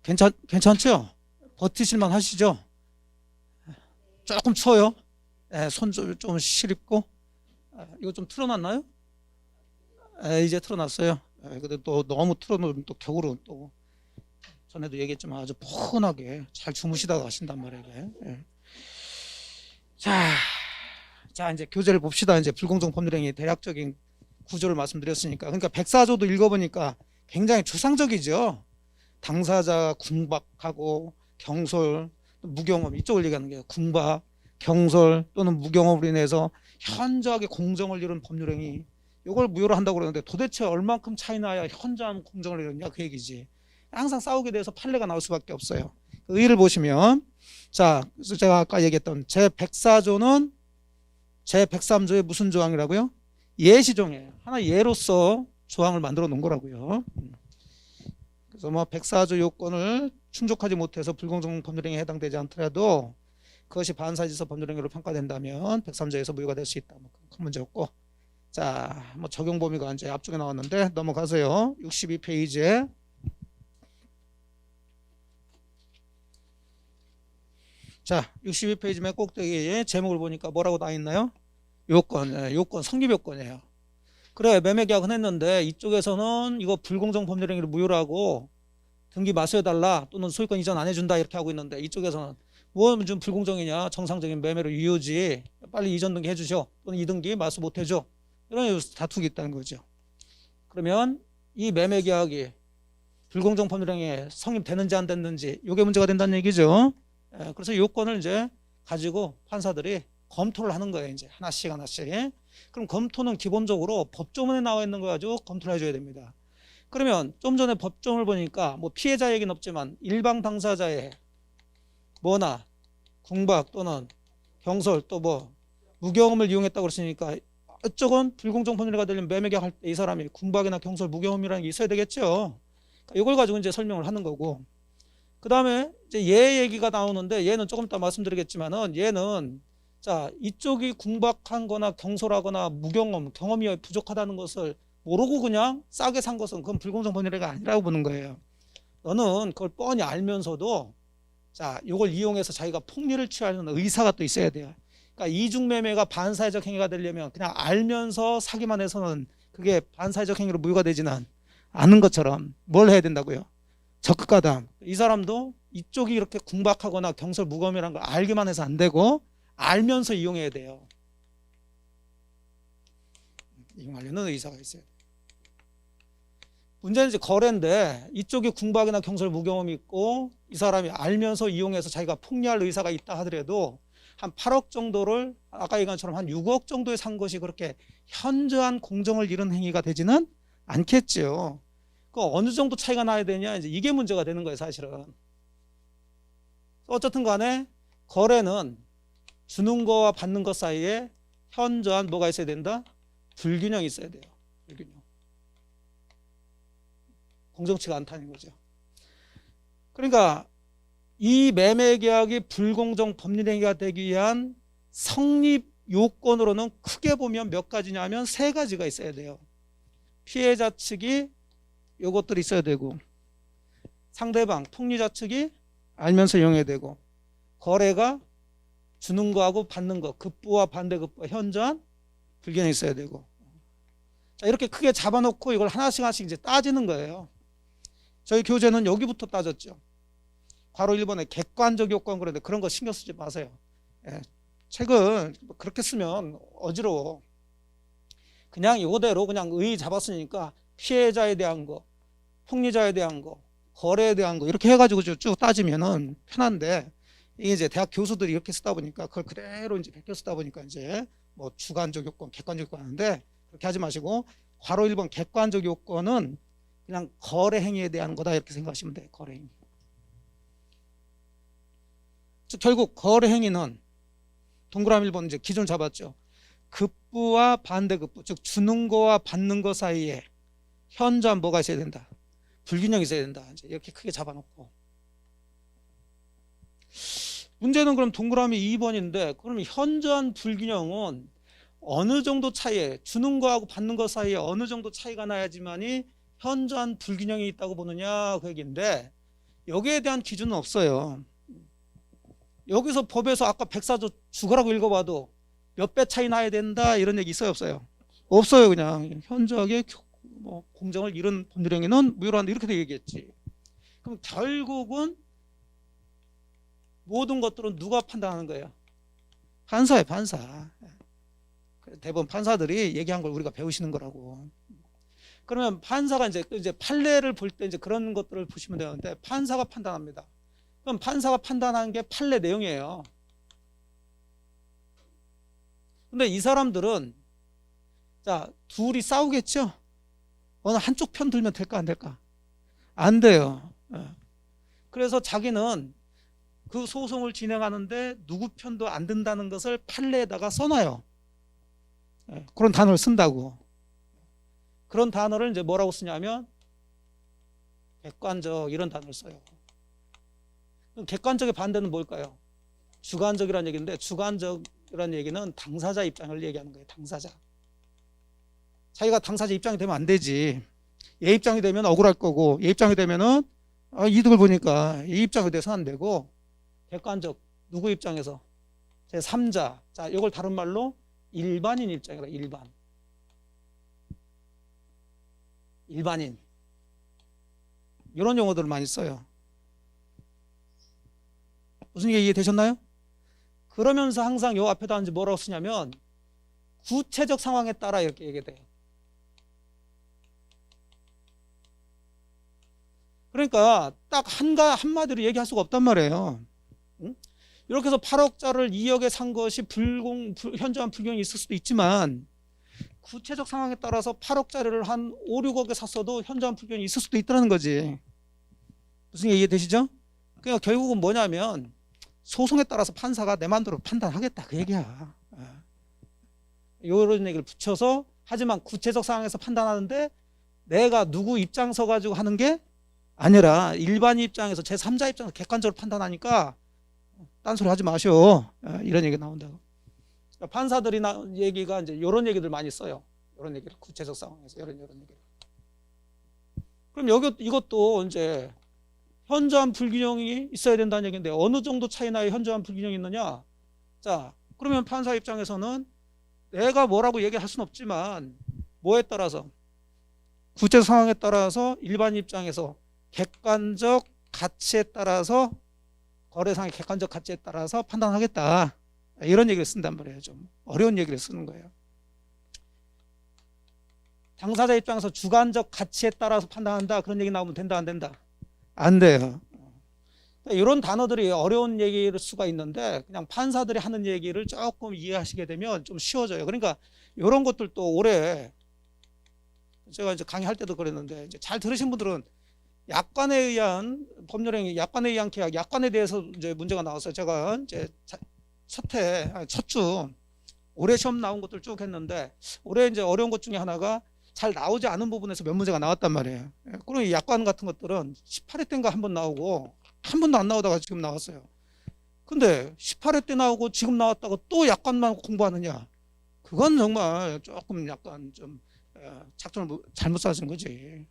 괜찮죠? 버티실만 하시죠? 조금 추워요? 손 좀 시립고. 이거 좀 틀어놨나요? 이제 틀어놨어요. 근데 또 너무 틀어놓으면 또 겨울은 또 전에도 얘기했지만 아주 푸근하게 잘 주무시다가 가신단 말이에요. 이게. 자, 이제 교재를 봅시다. 이제 불공정 법률행위 대략적인 구조를 말씀드렸으니까. 그러니까 백사조도 읽어보니까 굉장히 추상적이죠. 당사자 궁박하고 경솔, 무경험 이쪽을 얘기하는 게 궁박, 경솔 또는 무경험으로 인해서 현저하게 공정을 이룬 법률행위. 이걸 무효로 한다고 그러는데 도대체 얼만큼 차이 나야 현저한 공정을 이루냐 그 얘기지. 항상 싸우게 돼서 판례가 나올 수밖에 없어요. 의의를 보시면 자, 그래서 제가 아까 얘기했던 제104조는 제103조의 무슨 조항이라고요? 예시조항이에요. 하나 예로서 조항을 만들어 놓은 거라고요. 그래서 뭐 104조 요건을 충족하지 못해서 불공정 법률행위에 해당되지 않더라도 그것이 반사지서 법률행위로 평가된다면 103조에서 무효가 될 수 있다. 뭐 큰 문제 없고. 자, 뭐 적용 범위가 이제 앞쪽에 나왔는데 넘어가세요. 62페이지에 자, 62페이지 맨 꼭대기에 제목을 보니까 뭐라고 나와 있나요? 요건, 성립 요건이에요. 그래, 매매계약은 했는데 이쪽에서는 이거 불공정 법률행위를 무효로 하고 등기 마수해달라 또는 소유권 이전 안 해준다 이렇게 하고 있는데 이쪽에서는 뭐 좀 불공정이냐, 정상적인 매매로 유효지, 빨리 이전 등기 해주죠 또는 이 등기 마수 못 해줘, 이런 다투기 있다는 거죠. 그러면 이 매매계약이 불공정 법률행위에 성립되는지 안 됐는지 이게 문제가 된다는 얘기죠. 그래서 요건을 이제 가지고 판사들이 검토를 하는 거예요. 이제 하나씩. 그럼 검토는 기본적으로 법조문에 나와 있는 거 가지고 검토를 해줘야 됩니다. 그러면 좀 전에 법조문을 보니까 뭐 피해자 얘기는 없지만 일방 당사자의 뭐나 궁박 또는 경솔 또 뭐 무경험을 이용했다고 그랬으니까 이쪽은 불공정 법률가 되려면 매매계약 할 때 이 사람이 궁박이나 경솔 무경험이라는 게 있어야 되겠죠. 이걸 가지고 이제 설명을 하는 거고. 그 다음에 이제 얘 얘기가 나오는데 얘는 조금 이따 말씀드리겠지만은 얘는 자, 이쪽이 궁박한 거나 경솔하거나 무경험, 경험이 부족하다는 것을 모르고 그냥 싸게 산 것은 그건 불공정 법률행위가 아니라고 보는 거예요. 너는 그걸 뻔히 알면서도 자, 이걸 이용해서 자기가 폭리를 취하는 의사가 또 있어야 돼요. 그러니까 이중매매가 반사회적 행위가 되려면 그냥 알면서 사기만 해서는 그게 반사회적 행위로 무효가 되지는 않은 것처럼 뭘 해야 된다고요? 적극가담. 이 사람도 이쪽이 이렇게 궁박하거나 경솔 무검이라는 걸 알기만 해서 안 되고 알면서 이용해야 돼요. 이용하려는 의사가 있어요. 문제는 이제 거래인데 이쪽이 궁박이나 경솔 무경험이 있고 이 사람이 알면서 이용해서 자기가 폭리할 의사가 있다 하더라도 한 8억 정도를 아까 얘기한 것처럼 한 6억 정도에 산 것이 그렇게 현저한 공정을 잃은 행위가 되지는 않겠죠. 그 어느 정도 차이가 나야 되냐 이제 이게 문제가 되는 거예요 사실은. 어쨌든 간에 거래는 주는 거와 받는 것 사이에 현저한 뭐가 있어야 된다? 불균형이 있어야 돼요. 불균형. 공정치가 않다는 거죠. 그러니까 이 매매계약이 불공정 법률행위가 되기 위한 성립 요건으로는 크게 보면 몇 가지냐면 세 가지가 있어야 돼요. 피해자 측이 요것들이 있어야 되고 상대방 폭리자 측이 알면서 이용해야 되고 거래가 주는 거하고 받는 거 급부와 반대급부와 현저한 불균형이 있어야 되고. 자, 이렇게 크게 잡아놓고 이걸 하나씩 이제 따지는 거예요. 저희 교재는 여기부터 따졌죠. 괄호 1번에 객관적 요건 그런데 그런 거 신경 쓰지 마세요. 책은 그렇게 쓰면 어지러워. 그냥 이거대로 그냥 의의 잡았으니까 피해자에 대한 거, 폭리자에 대한 거, 거래에 대한 거 이렇게 해가지고 쭉 따지면은 편한데 이게 이제 대학 교수들이 이렇게 쓰다 보니까 그걸 그대로 이제 베껴 쓰다 보니까 이제 뭐 주관적 요건, 객관적 요건 하는데 그렇게 하지 마시고 괄호 1번 객관적 요건은 그냥 거래 행위에 대한 거다 이렇게 생각하시면 돼요. 거래 행위. 즉 결국 거래 행위는 동그라미 1번 이제 기준 잡았죠. 급부와 반대급부, 즉 주는 거와 받는 거 사이에 현저한 뭐가 있어야 된다. 불균형이 있어야 된다. 이제 이렇게 크게 잡아놓고. 문제는 그럼 동그라미 2번인데 그럼 현저한 불균형은 어느 정도 차이에 주는 거하고 받는 거 사이에 어느 정도 차이가 나야지만이 현저한 불균형이 있다고 보느냐 그 얘기인데 여기에 대한 기준은 없어요. 여기서 법에서 아까 104조 죽어라고 읽어봐도 몇 배 차이 나야 된다 이런 얘기 있어요 없어요? 없어요. 그냥 현저하게 뭐 공정을 잃은 법률행위는 무효로 한다 이렇게 얘기했지. 그럼 결국은 모든 것들은 누가 판단하는 거예요? 판사예요, 판사. 대부분 판사들이 얘기한 걸 우리가 배우시는 거라고. 그러면 판사가 이제 판례를 볼 때 이제 그런 것들을 보시면 되는데 판사가 판단합니다. 그럼 판사가 판단한 게 판례 내용이에요. 근데 이 사람들은 자, 둘이 싸우겠죠? 어느 한쪽 편 들면 될까 안 될까? 안 돼요. 그래서 자기는 그 소송을 진행하는데 누구 편도 안 든다는 것을 판례에다가 써놔요. 그런 단어를 쓴다고. 그런 단어를 이제 뭐라고 쓰냐면 객관적 이런 단어를 써요. 그럼 객관적의 반대는 뭘까요? 주관적이라는 얘기인데 주관적이라는 얘기는 당사자 입장을 얘기하는 거예요. 당사자. 자기가 당사자 입장이 되면 안 되지. 얘 입장이 되면 억울할 거고 얘 입장이 되면은 이득을 보니까 얘 입장이 돼서 안 되고 객관적 누구 입장에서 제3자 자 이걸 다른 말로 일반인 입장이라 일반인 이런 용어들을 많이 써요. 무슨 얘기 이해되셨나요? 그러면서 항상 요 앞에다 이제 뭐라고 쓰냐면 구체적 상황에 따라 이렇게 얘기돼요. 그러니까 딱 한마디로 얘기할 수가 없단 말이에요. 응? 이렇게 해서 8억짜리를 2억에 산 것이 현저한 불경이 있을 수도 있지만 구체적 상황에 따라서 8억짜리를 한 5, 6억에 샀어도 현저한 불경이 있을 수도 있다는 거지. 무슨 얘기 되시죠? 그러니까 결국은 뭐냐면 소송에 따라서 판사가 내 마음대로 판단하겠다 그 얘기야. 이런 얘기를 붙여서 하지만 구체적 상황에서 판단하는데 내가 누구 입장 서가지고 하는 게 아니라 일반 입장에서 제3자 입장에서 객관적으로 판단하니까 딴소리 하지 마시오. 이런 얘기 나온다고. 그러니까 판사들이 얘기가 이제 이런 얘기들 많이 써요. 이런 얘기를 구체적 상황에서 이런 얘기를. 그럼 이것도 이제 현저한 불균형이 있어야 된다는 얘기인데 어느 정도 차이 나야 현저한 불균형이 있느냐? 자, 그러면 판사 입장에서는 내가 뭐라고 얘기할 수는 없지만 뭐에 따라서 구체적 상황에 따라서 일반 입장에서 객관적 가치에 따라서 거래상의 객관적 가치에 따라서 판단하겠다. 이런 얘기를 쓴단 말이에요. 좀 어려운 얘기를 쓰는 거예요. 당사자 입장에서 주관적 가치에 따라서 판단한다. 그런 얘기 나오면 된다 안 된다? 안 돼요. 이런 단어들이 어려운 얘기일 수가 있는데 그냥 판사들이 하는 얘기를 조금 이해하시게 되면 좀 쉬워져요. 그러니까 이런 것들도 올해 제가 이제 강의할 때도 그랬는데 이제 잘 들으신 분들은 약관에 의한 법률행위, 약관에 의한 계약, 약관에 대해서 이제 문제가 나왔어요. 제가 이제 첫 주 올해 시험 나온 것들 쭉 했는데 올해 이제 어려운 것 중에 하나가 잘 나오지 않은 부분에서 몇 문제가 나왔단 말이에요. 그럼 이 약관 같은 것들은 18회 때인가 한 번 나오고 한 번도 안 나오다가 지금 나왔어요. 근데 18회 때 나오고 지금 나왔다고 또 약관만 공부하느냐? 그건 정말 조금 약간 좀 작전을 잘못 짜신 거지.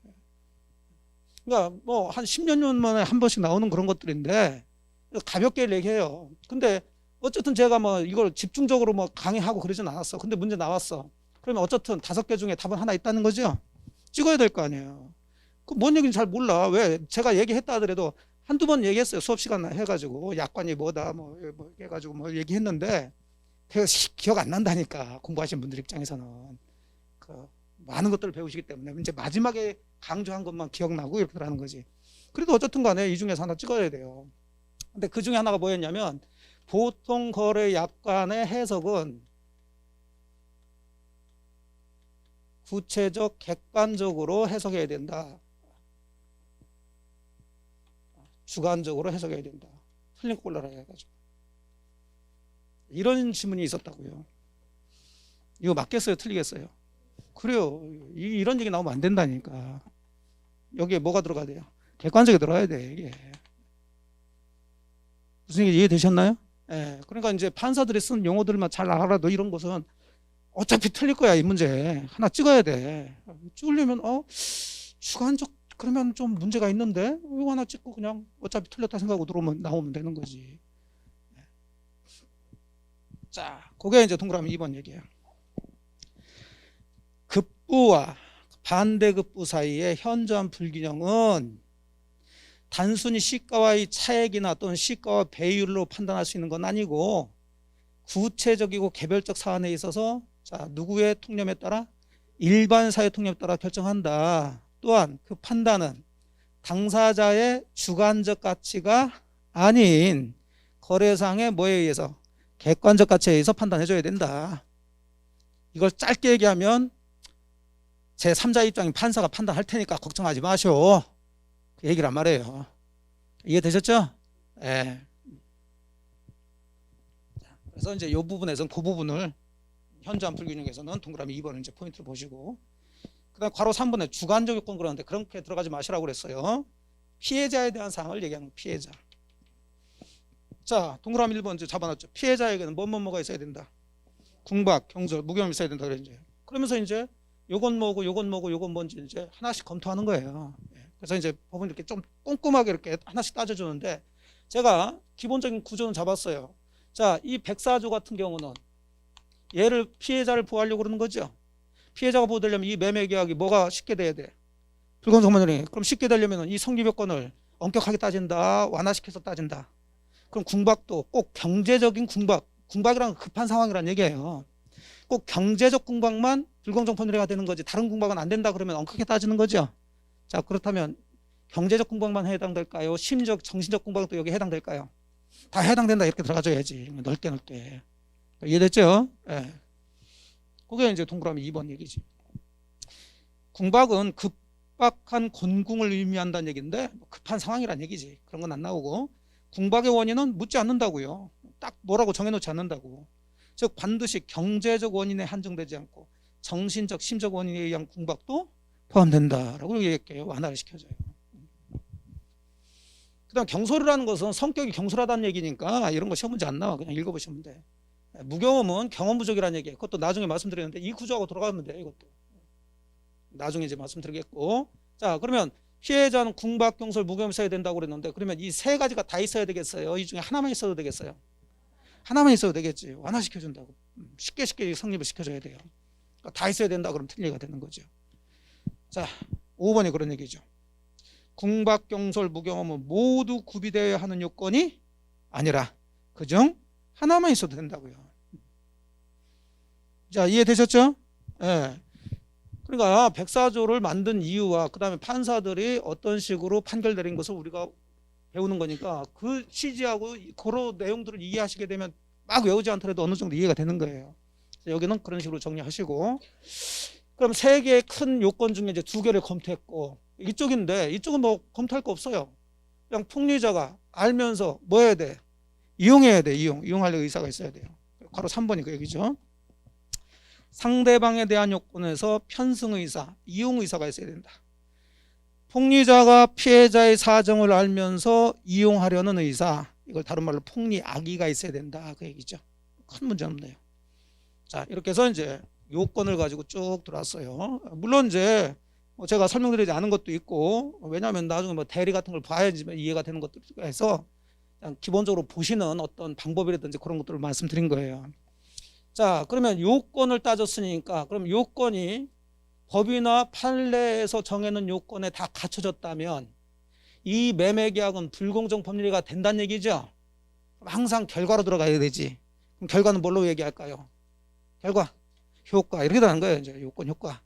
그러니까 뭐 한 10년 만에 한 번씩 나오는 그런 것들인데 가볍게 얘기해요. 근데 어쨌든 제가 뭐 이걸 집중적으로 뭐 강의하고 그러진 않았어. 근데 문제 나왔어. 그러면 어쨌든 5개 중에 답은 하나 있다는 거죠. 찍어야 될 거 아니에요. 그 뭔 얘기인지 잘 몰라. 왜? 제가 얘기했다 하더라도 한두 번 얘기했어요. 수업 시간 해가지고 약관이 뭐다 뭐 해가지고 뭐 얘기했는데 기억 안 난다니까. 공부하신 분들 입장에서는 그 많은 것들을 배우시기 때문에 이제 마지막에 강조한 것만 기억나고 이렇게 하는 거지. 그래도 어쨌든 간에 이 중에서 하나 찍어야 돼요. 근데 그 중에 하나가 뭐였냐면 보통 거래 약관의 해석은 구체적 객관적으로 해석해야 된다. 주관적으로 해석해야 된다. 틀린 거 골라라 해가지고 이런 질문이 있었다고요. 이거 맞겠어요? 틀리겠어요? 그래요. 이런 얘기 나오면 안 된다니까. 여기에 뭐가 들어가야 돼요? 객관적이 들어가야 돼. 이게 무슨 얘기 이해되셨나요? 예. 그러니까 이제 판사들이 쓴 용어들만 잘 알아도 이런 것은 어차피 틀릴 거야. 이 문제 하나 찍어야 돼. 찍으려면 주관적 그러면 좀 문제가 있는데 이거 하나 찍고 그냥 어차피 틀렸다 생각하고 들어오면 나오면 되는 거지. 자, 그게 이제 동그라미 2번 얘기예요. 급부와 반대급부 사이의 현저한 불균형은 단순히 시가와의 차액이나 또는 시가와 배율로 판단할 수 있는 건 아니고 구체적이고 개별적 사안에 있어서 자, 누구의 통념에 따라 일반 사회 통념에 따라 결정한다. 또한 그 판단은 당사자의 주관적 가치가 아닌 거래상의 뭐에 의해서 객관적 가치에 의해서 판단해줘야 된다. 이걸 짧게 얘기하면 제3자 입장인 판사가 판단할 테니까 걱정하지 마시오. 그 얘기란 말이에요. 이해되셨죠? 예. 그래서 이제 이 부분에서는 그 부분을 현저한 불균형에서는 동그라미 2번을 이제 포인트를 보시고, 그 다음 괄호 3번에 주관적 요건 그러는데 그렇게 들어가지 마시라고 그랬어요. 피해자에 대한 사항을 얘기하는 피해자. 자, 동그라미 1번 이제 잡아놨죠. 피해자에게는 뭐가 있어야 된다. 궁박, 경솔, 무혐의 있어야 된다 그랬죠. 그러면서 이제 요건 뭐고 요건 뭐고 요건 뭔지 이제 하나씩 검토하는 거예요. 그래서 이제 법은 이렇게 좀 꼼꼼하게 이렇게 하나씩 따져주는데 제가 기본적인 구조는 잡았어요. 자, 이 백사조 같은 경우는 얘를 피해자를 보호하려고 그러는 거죠. 피해자가 보호되려면 이 매매 계약이 뭐가 쉽게 돼야 돼? 불공정 판결이. 그럼 쉽게 되려면 이 성립요건을 엄격하게 따진다, 완화시켜서 따진다. 그럼 궁박도 꼭 경제적인 궁박, 궁박이란 급한 상황이란 얘기예요. 꼭 경제적 궁박만 불공정 판결이 되는 거지 다른 궁박은 안 된다 그러면 엄격하게 따지는 거죠. 자, 그렇다면 경제적 궁박만 해당될까요? 심적, 정신적 궁박도 여기 해당될까요? 다 해당된다 이렇게 들어가줘야지. 넓게. 이해됐죠? 예. 그게 이제 동그라미 2번 얘기지. 궁박은 급박한 곤궁을 의미한다는 얘기인데 급한 상황이란 얘기지. 그런 건 안 나오고 궁박의 원인은 묻지 않는다고요. 딱 뭐라고 정해놓지 않는다고. 즉 반드시 경제적 원인에 한정되지 않고 정신적, 심적 원인에 의한 궁박도 포함된다라고 얘기할게요. 완화를 시켜줘요. 그 다음 경솔이라는 것은 성격이 경솔하다는 얘기니까 이런 거 시험 문제 안 나와. 그냥 읽어보시면 돼. 무경험은 경험 부족이라는 얘기예요. 그것도 나중에 말씀드리는데 이 구조하고 돌아가면 돼요. 이것도 나중에 이제 말씀드리겠고. 자, 그러면 피해자는 궁박, 경솔, 무경험 있어야 된다고 그랬는데 그러면 이 세 가지가 다 있어야 되겠어요? 이 중에 하나만 있어도 되겠어요? 하나만 있어도 되겠지. 완화시켜준다고. 쉽게 성립을 시켜줘야 돼요. 그러니까 다 있어야 된다 그러면 틀린 얘기가 되는 거죠. 자, 5번이 그런 얘기죠. 궁박, 경솔, 무경험은 모두 구비되어야 하는 요건이 아니라 그중 하나만 있어도 된다고요. 자, 이해되셨죠? 예. 그러니까 백사조를 만든 이유와 그 다음에 판사들이 어떤 식으로 판결 내린 것을 우리가 배우는 거니까 그 취지하고 그런 내용들을 이해하시게 되면 막 외우지 않더라도 어느 정도 이해가 되는 거예요. 여기는 그런 식으로 정리하시고, 그럼 세 개의 큰 요건 중에 이제 두 개를 검토했고 이쪽인데 이쪽은 뭐 검토할 거 없어요. 그냥 폭리자가 알면서 뭐 해야 돼? 이용해야 돼. 이용할 의사가 있어야 돼요. 바로 3번이 그 얘기죠. 상대방에 대한 요건에서 편승 의사, 이용 의사가 있어야 된다. 폭리자가 피해자의 사정을 알면서 이용하려는 의사, 이걸 다른 말로 폭리악의가 있어야 된다 그 얘기죠. 큰 문제는 없네요. 자, 이렇게 해서 이제 요건을 가지고 쭉 들어왔어요. 물론 이제 뭐 제가 설명드리지 않은 것도 있고, 왜냐하면 나중에 뭐 대리 같은 걸 봐야지 이해가 되는 것도 있고 해서 그냥 기본적으로 보시는 어떤 방법이라든지 그런 것들을 말씀드린 거예요. 자, 그러면 요건을 따졌으니까 그럼 요건이 법이나 판례에서 정해놓은 요건에 다 갖춰졌다면 이 매매계약은 불공정 법률이가 된다는 얘기죠. 그럼 항상 결과로 들어가야 되지. 그럼 결과는 뭘로 얘기할까요? 결과, 효과 이렇게 되는 거예요. 이제 요건, 효과.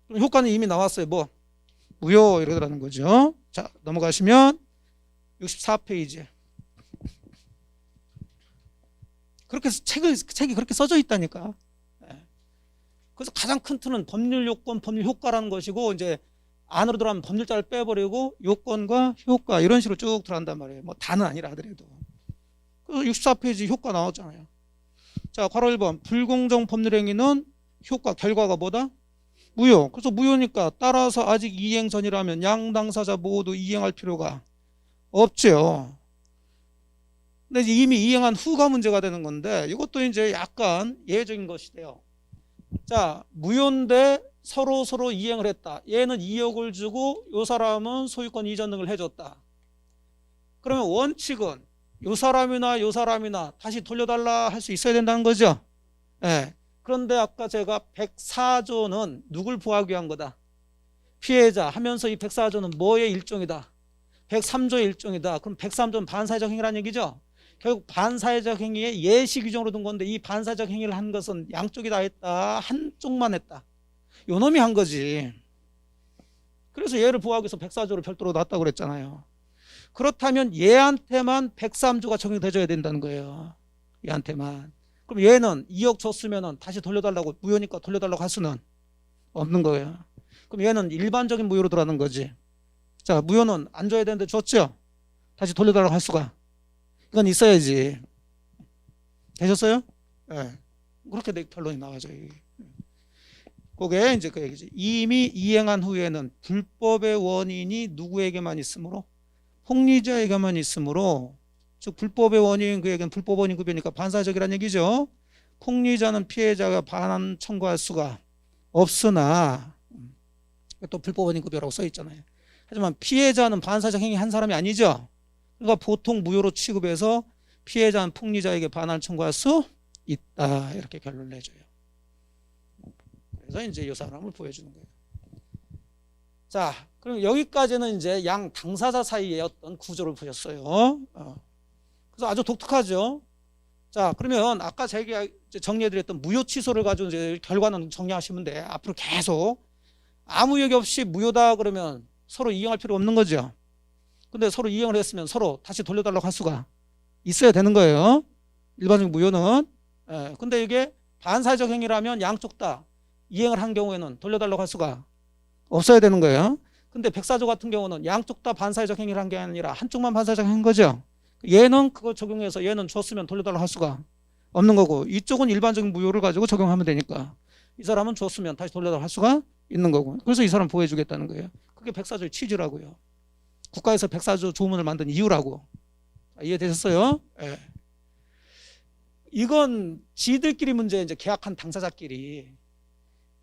그럼 효과는 이미 나왔어요. 뭐 무효 이렇게 되는 거죠. 자, 넘어가시면 64페이지. 그렇게 책이 그렇게 써져 있다니까. 그래서 가장 큰 틀은 법률 요건, 법률 효과라는 것이고 이제 안으로 들어가면 법률자를 빼버리고 요건과 효과 이런 식으로 쭉 들어간단 말이에요. 뭐 다는 아니라 하더라도. 그래서 64페이지 효과 나왔잖아요. 자, 괄호 1번 불공정 법률 행위는 효과, 결과가 뭐다? 무효. 그래서 무효니까 따라서 아직 이행 전이라면 양 당사자 모두 이행할 필요가 없죠. 근데 이미 이행한 후가 문제가 되는 건데 이것도 이제 약간 예외적인 것이 돼요. 자, 무효인데 서로 이행을 했다. 얘는 2억을 주고 요 사람은 소유권 이전 등을 해줬다. 그러면 원칙은 요 사람이나 다시 돌려달라 할 수 있어야 된다는 거죠. 예. 그런데 아까 제가 104조는 누굴 보호하기 위한 거다? 피해자 하면서 이 104조는 뭐의 일종이다? 103조의 일종이다. 그럼 103조는 반사회적 행위라는 얘기죠. 결국 반사회적 행위의 예시 규정으로 둔 건데 이 반사회적 행위를 한 것은 양쪽이 다 했다. 한쪽만 했다. 요 놈이 한 거지. 그래서 얘를 보호하기 위해서 104조를 별도로 놨다고 그랬잖아요. 그렇다면 얘한테만 103조가 적용돼줘야 된다는 거예요. 얘한테만. 그럼 얘는 2억 줬으면 다시 돌려달라고, 무효니까 돌려달라고 할 수는 없는 거예요. 그럼 얘는 일반적인 무효로 들어가는 거지. 자, 무효는 안 줘야 되는데 줬죠? 다시 돌려달라고 할 수가. 이건 있어야지. 되셨어요? 예. 네. 그렇게 결론이 나와죠. 그게 이제 그 얘기지. 이미 이행한 후에는 불법의 원인이 누구에게만 있으므로? 폭리자에게만 있으므로, 즉 불법의 원인, 그에게는 불법 원인 급여니까 반사적이라는 얘기죠. 폭리자는 피해자가 반환 청구할 수가 없으나, 또 불법 원인 급여라고 써 있잖아요. 하지만 피해자는 반사적 행위 한 사람이 아니죠. 그러니까 보통 무효로 취급해서 피해자는 폭리자에게 반환을 청구할 수 있다. 이렇게 결론을 내줘요. 그래서 이제 이 사람을 보여주는 거예요. 자, 그럼 여기까지는 이제 양 당사자 사이의 어떤 구조를 보셨어요. 그래서 아주 독특하죠. 자, 그러면 아까 제가 정리해드렸던 무효 취소를 가지고 이제 결과는 정리하시면 돼. 앞으로 계속 아무 얘기 없이 무효다 그러면 서로 이행할 필요 없는 거죠. 근데 서로 이행을 했으면 서로 다시 돌려달라고 할 수가 있어야 되는 거예요. 일반적인 무효는. 근데 이게 반사적 행위라면 양쪽 다 이행을 한 경우에는 돌려달라고 할 수가 없어야 되는 거예요. 근데 104조 같은 경우는 양쪽 다 반사적 행위를 한 게 아니라 한쪽만 반사적 행위인 거죠. 얘는 그거 적용해서 얘는 줬으면 돌려달라고 할 수가 없는 거고, 이쪽은 일반적인 무효를 가지고 적용하면 되니까 이 사람은 줬으면 다시 돌려달라고 할 수가 있는 거고. 그래서 이 사람 보호해주겠다는 거예요. 그게 104조의 취지라고요. 국가에서 104조 조문을 만든 이유라고. 이해되셨어요? 네. 이건 지들끼리 문제, 이제 계약한 당사자끼리.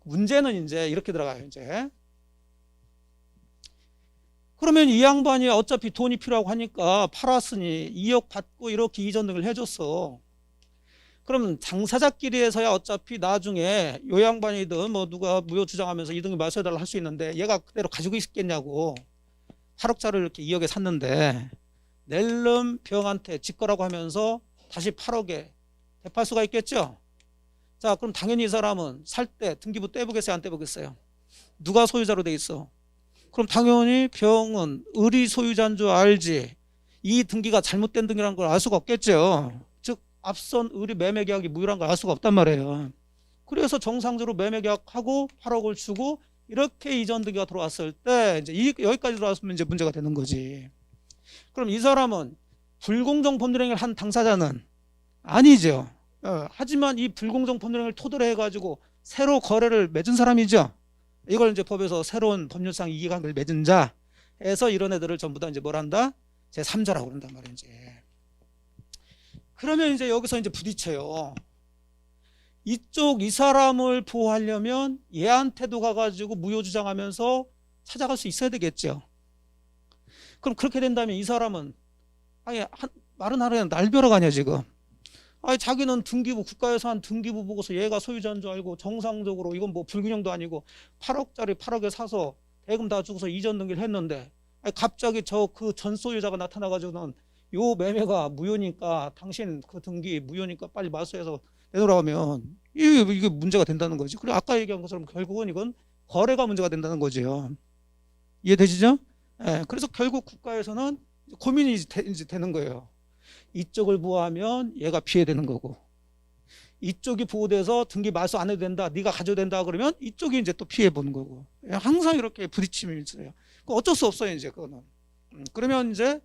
문제는 이제 이렇게 들어가요, 이제. 그러면 이 양반이 어차피 돈이 필요하고 하니까 팔았으니 2억 받고 이렇게 이전 등을 해줬어. 그러면 당사자끼리 해서야 어차피 나중에 요 양반이든 뭐 누가 무효 주장하면서 이등을 말소해달라 할 수 있는데 얘가 그대로 가지고 있겠냐고. 8억짜리를 이렇게 2억에 샀는데 낼름 병한테 직거라고 하면서 다시 8억에 되팔 수가 있겠죠. 자, 그럼 당연히 이 사람은 살 때 등기부 떼보겠어요, 안 떼보겠어요? 누가 소유자로 돼 있어? 그럼 당연히 병은 을이 소유자인 줄 알지. 이 등기가 잘못된 등기라는 걸 알 수가 없겠죠. 즉 앞선 을이 매매 계약이 무효란 걸 알 수가 없단 말이에요. 그래서 정상적으로 매매 계약하고 8억을 주고 이렇게 이전 등기가 들어왔을 때 이제 여기까지 들어왔으면 이제 문제가 되는 거지. 그럼 이 사람은 불공정 법률행위를 한 당사자는 아니죠. 하지만 이 불공정 법률행위를 토대로 해가지고 새로 거래를 맺은 사람이죠. 이걸 이제 법에서 새로운 법률상 이해관계를 맺은 자 해서 이런 애들을 전부 다 이제 뭘 한다? 제3자라고 그런단 말이에요. 이제. 그러면 이제 여기서 이제 부딪혀요. 이 사람을 보호하려면 얘한테도 가가지고 무효 주장하면서 찾아갈 수 있어야 되겠죠. 그럼 그렇게 된다면 이 사람은 아예 말은 하루에 날벼락 아니야 지금. 아니 자기는 등기부 국가에서 한 등기부 보고서 얘가 소유자인 줄 알고 정상적으로 이건 뭐 불균형도 아니고 8억짜리 8억에 사서 대금 다 주고서 이전 등기를 했는데 아니 갑자기 저 그 전 소유자가 나타나가지고는 요 매매가 무효니까 당신 그 등기 무효니까 빨리 말소해서 내놓으라면 이게 문제가 된다는 거지. 그리고 아까 얘기한 것처럼 결국은 이건 거래가 문제가 된다는 거죠. 이해되시죠? 예, 그래서 결국 국가에서는 고민이 이제 되는 거예요. 이쪽을 보호하면 얘가 피해되는 거고 이쪽이 보호돼서 등기 말소 안 해도 된다, 네가 가져도 된다 그러면 이쪽이 이제 또 피해 보는 거고. 항상 이렇게 부딪힘이 있어요. 어쩔 수 없어요 이제 그거는. 그러면 이제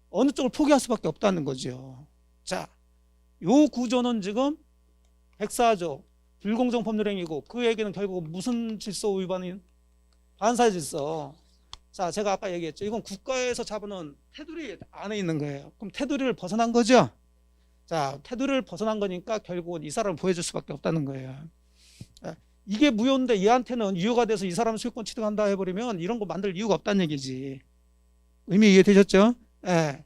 어느 쪽을 포기할 수밖에 없다는 거죠. 자, 요 구조는 지금 104조 불공정 법률행위고 그 얘기는 결국 무슨 질서 위반인? 반사의 질서. 자, 제가 아까 얘기했죠. 이건 국가에서 잡아놓은 테두리 안에 있는 거예요. 그럼 테두리를 벗어난 거죠. 자, 테두리를 벗어난 거니까 결국은 이 사람을 보여줄 수밖에 없다는 거예요. 이게 무효인데 얘한테는 유효가 돼서 이 사람 소유권 취득한다 해버리면 이런 거 만들 이유가 없다는 얘기지. 의미 이해되셨죠? 예.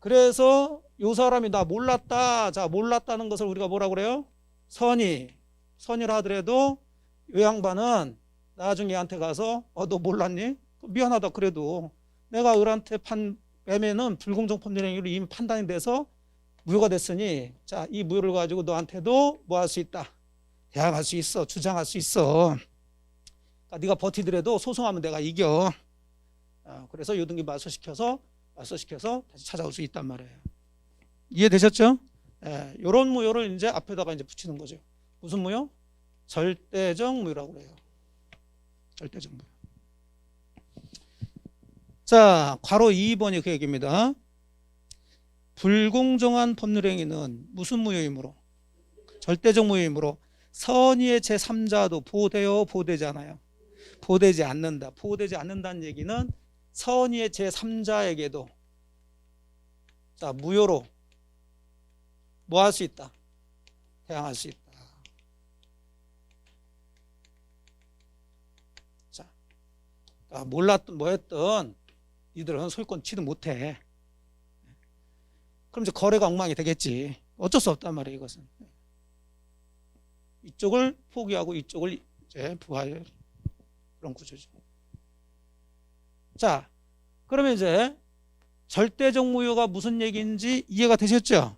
그래서 요 사람이 나 몰랐다. 자, 몰랐다는 것을 우리가 뭐라 그래요? 선이라 하더라도 요 양반은 나중에 얘한테 가서 너 몰랐니? 미안하다. 그래도 내가 을한테 판 매매는 불공정 법률행위로 이미 판단이 돼서 무효가 됐으니 자, 이 무효를 가지고 너한테도 뭐 할 수 있다. 대항할 수 있어. 주장할 수 있어. 그러니까 네가 버티더라도 소송하면 내가 이겨. 그래서 요등기 말소시켜서 다시 찾아올 수 있단 말이에요. 이해되셨죠? 예, 요런 무효를 이제 앞에다가 이제 붙이는 거죠. 무슨 무효? 절대적 무효라고 그래요. 절대적 무효. 자, 괄호 2번이 그 얘기입니다. 불공정한 법률행위는 무슨 무효이므로? 절대적 무효이므로 선의의 제3자도 보호돼요? 보호되지 않아요? 보호되지 않는다. 보호되지 않는다는 얘기는 선의의 제3자에게도 자, 무효로 뭐 할 수 있다? 대항할 수 있다. 자, 몰랐던 뭐 했던 이들은 소유권 취득 못해. 그럼 이제 거래가 엉망이 되겠지. 어쩔 수 없단 말이에요, 이것은. 이쪽을 포기하고 이쪽을 이제 부할 그런 구조죠. 자, 그러면 이제 절대적 무효가 무슨 얘기인지 이해가 되셨죠?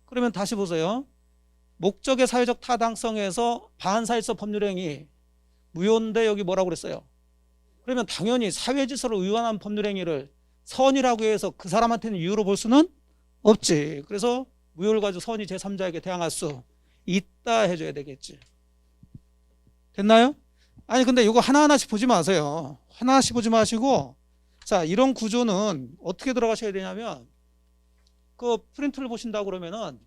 그러면 다시 보세요. 목적의 사회적 타당성에서 반사회적 법률행위 무효인데 여기 뭐라고 그랬어요? 그러면 당연히 사회질서를 위반한 법률행위를 선이라고 해서 그 사람한테는 유효로 볼 수는 없지. 그래서 무효를 가지고 선이 제3자에게 대항할 수 있다 해줘야 되겠지. 됐나요? 아니 근데 이거 하나하나씩 보지 마세요. 하나씩 보지 마시고 자, 이런 구조는 어떻게 들어가셔야 되냐면 그 프린트를 보신다고 그러면은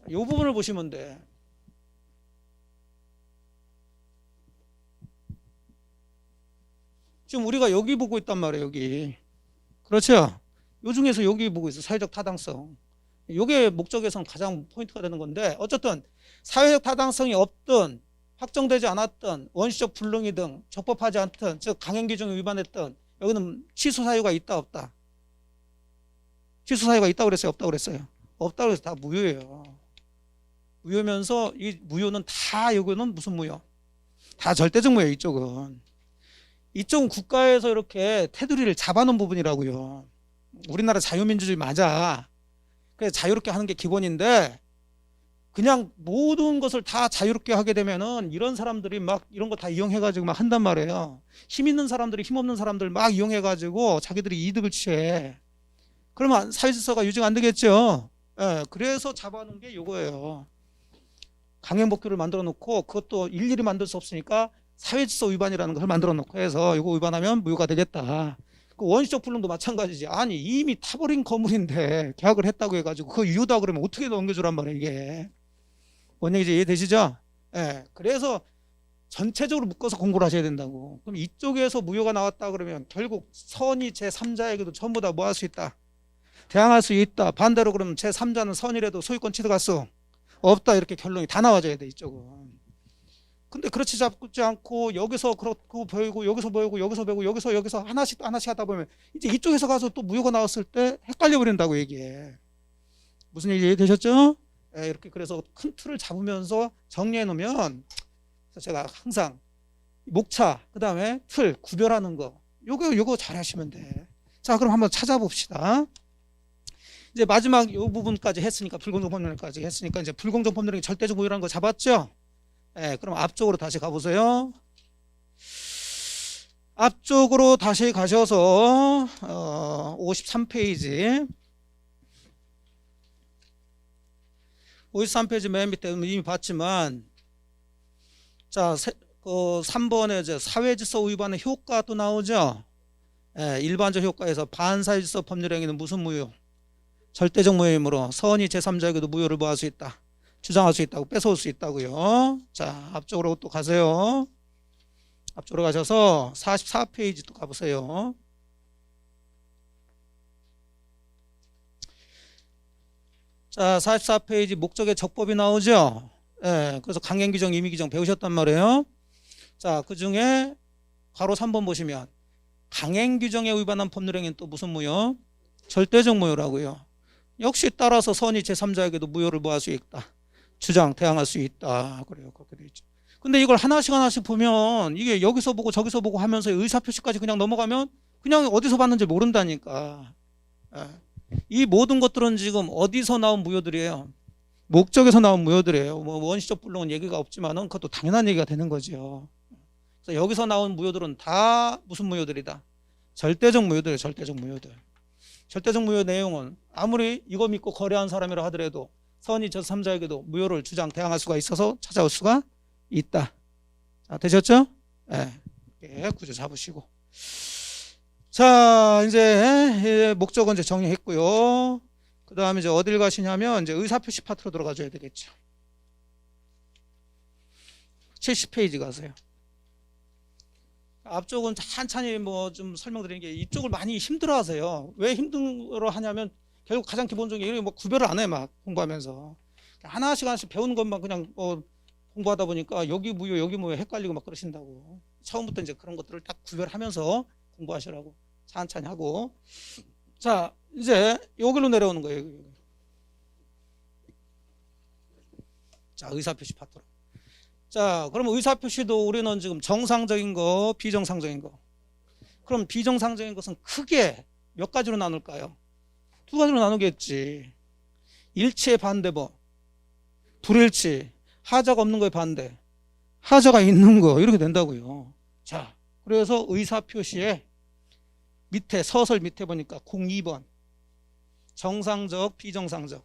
이 부분을 보시면 돼. 지금 우리가 여기 보고 있단 말이에요. 여기. 그렇죠? 요 중에서 여기 보고 있어. 사회적 타당성. 이게 목적에선 가장 포인트가 되는 건데 어쨌든 사회적 타당성이 없든 확정되지 않았던 원시적 불능이 등 적법하지 않든 즉 강행규정에 위반했던 여기는 취소 사유가 있다 없다? 취소 사유가 있다고 그랬어요? 없다고 그랬어요? 없다고 그래서 다 무효예요. 무효면서 이 무효는 다 여기는 무슨 무효? 다 절대적 무효예요. 이쪽은 국가에서 이렇게 테두리를 잡아놓은 부분이라고요. 우리나라 자유민주주의 맞아. 그래서 자유롭게 하는 게 기본인데 그냥 모든 것을 다 자유롭게 하게 되면은 이런 사람들이 막 이런 거 다 이용해가지고 막 한단 말이에요. 힘 있는 사람들이 힘 없는 사람들 막 이용해가지고 자기들이 이득을 취해. 그러면 사회질서가 유지가 안 되겠죠. 예, 그래서 잡아놓은 게 이거예요. 강행법규를 만들어 놓고 그것도 일일이 만들 수 없으니까 사회질서 위반이라는 것을 만들어 놓고 해서 이거 위반하면 무효가 되겠다. 그 원시적 불능도 마찬가지지. 아니 이미 타버린 건물인데 계약을 했다고 해가지고 그거 유효다 그러면 어떻게 넘겨주란 말이에요 이게. 뭔 얘기인지 이해되시죠? 예. 그래서 전체적으로 묶어서 공부를 하셔야 된다고. 그럼 이쪽에서 무효가 나왔다 그러면 결국 선이 제3자에게도 전부 다 뭐 할 수 있다? 대항할 수 있다. 반대로 그러면 제3자는 선이라도 소유권 취득할 수 없다. 이렇게 결론이 다 나와줘야 돼 이쪽은. 근데 그렇지 잡지 않고 여기서 그렇고 보이고 여기서 보이고 여기서 보이고 여기서 하나씩 하다 보면 이제 이쪽에서 가서 또 무효가 나왔을 때 헷갈려 버린다고 얘기해. 무슨 얘기 이해되셨죠? 예, 이렇게 그래서 큰 틀을 잡으면서 정리해 놓으면 제가 항상 목차 그다음에 틀 구별하는 거 요거 잘 하시면 돼. 자, 그럼 한번 찾아봅시다. 이제 마지막 요 부분까지 했으니까 불공정 법률까지 했으니까 이제 불공정 법률이 절대적 무효라는 거 잡았죠? 예, 그럼 앞쪽으로 다시 가보세요. 앞쪽으로 다시 가셔서 53페이지 53페이지 맨 밑에 이미 봤지만 자, 3번에 이제 사회질서 위반의 효과도 나오죠. 예, 일반적 효과에서 반사회질서 법률행위는 무슨 무효? 절대적 무효이므로 선이 제3자에게도 무효를 뭐 할 수 있다? 주장할 수 있다고 뺏어올 수 있다고요. 자, 앞쪽으로 또 가세요. 앞쪽으로 가셔서 44페이지 또 가보세요. 자, 44페이지 목적의 적법이 나오죠. 예, 그래서 강행규정, 임의규정 배우셨단 말이에요. 자, 그 중에 괄호 3번 보시면 강행규정에 위반한 법률행위는 또 무슨 무효? 절대적 무효라고요. 역시 따라서 선의 제3자에게도 무효를 뭐 할 수 있다. 주장, 대항할 수 있다. 그래요. 그렇게 돼 있죠. 근데 이걸 하나씩 하나씩 보면 이게 여기서 보고 저기서 보고 하면서 의사표시까지 그냥 넘어가면 그냥 어디서 봤는지 모른다니까. 예. 이 모든 것들은 지금 어디서 나온 무효들이에요? 목적에서 나온 무효들이에요. 뭐 원시적 불능은 얘기가 없지만은 그것도 당연한 얘기가 되는 거죠. 그래서 여기서 나온 무효들은 다 무슨 무효들이다? 절대적 무효들이에요. 절대적 무효들. 절대적 무효 내용은 아무리 이거 믿고 거래한 사람이라 하더라도 선의 제3자에게도 무효를 주장 대항할 수가 있어서 찾아올 수가 있다. 자, 되셨죠? 예. 네, 구조 잡으시고. 자, 이제 목적은 이제 정리했고요. 그 다음에 이제 어딜 가시냐면 이제 의사표시 파트로 들어가줘야 되겠죠. 70페이지 가세요. 앞쪽은 천천히 뭐 좀 설명드리는 게 이쪽을 많이 힘들어 하세요. 왜 힘들어 하냐면 결국 가장 기본적인 게 뭐 구별을 안 해, 막 공부하면서. 하나씩 하나씩 배우는 것만 그냥 공부하다 보니까 여기 무효, 여기 무효 헷갈리고 막 그러신다고. 처음부터 이제 그런 것들을 딱 구별하면서 공부하시라고. 천천히 하고. 자, 이제 여기로 내려오는 거예요. 자, 의사표시 파트로. 자, 그럼 의사표시도 우리는 지금 정상적인 거, 비정상적인 거. 그럼 비정상적인 것은 크게 몇 가지로 나눌까요? 두 가지로 나누겠지. 일치의 반대 뭐? 불일치. 하자가 없는 거에 반대. 하자가 있는 거. 이렇게 된다고요. 자, 그래서 의사표시에 밑에 서설 밑에 보니까 02번. 정상적, 비정상적.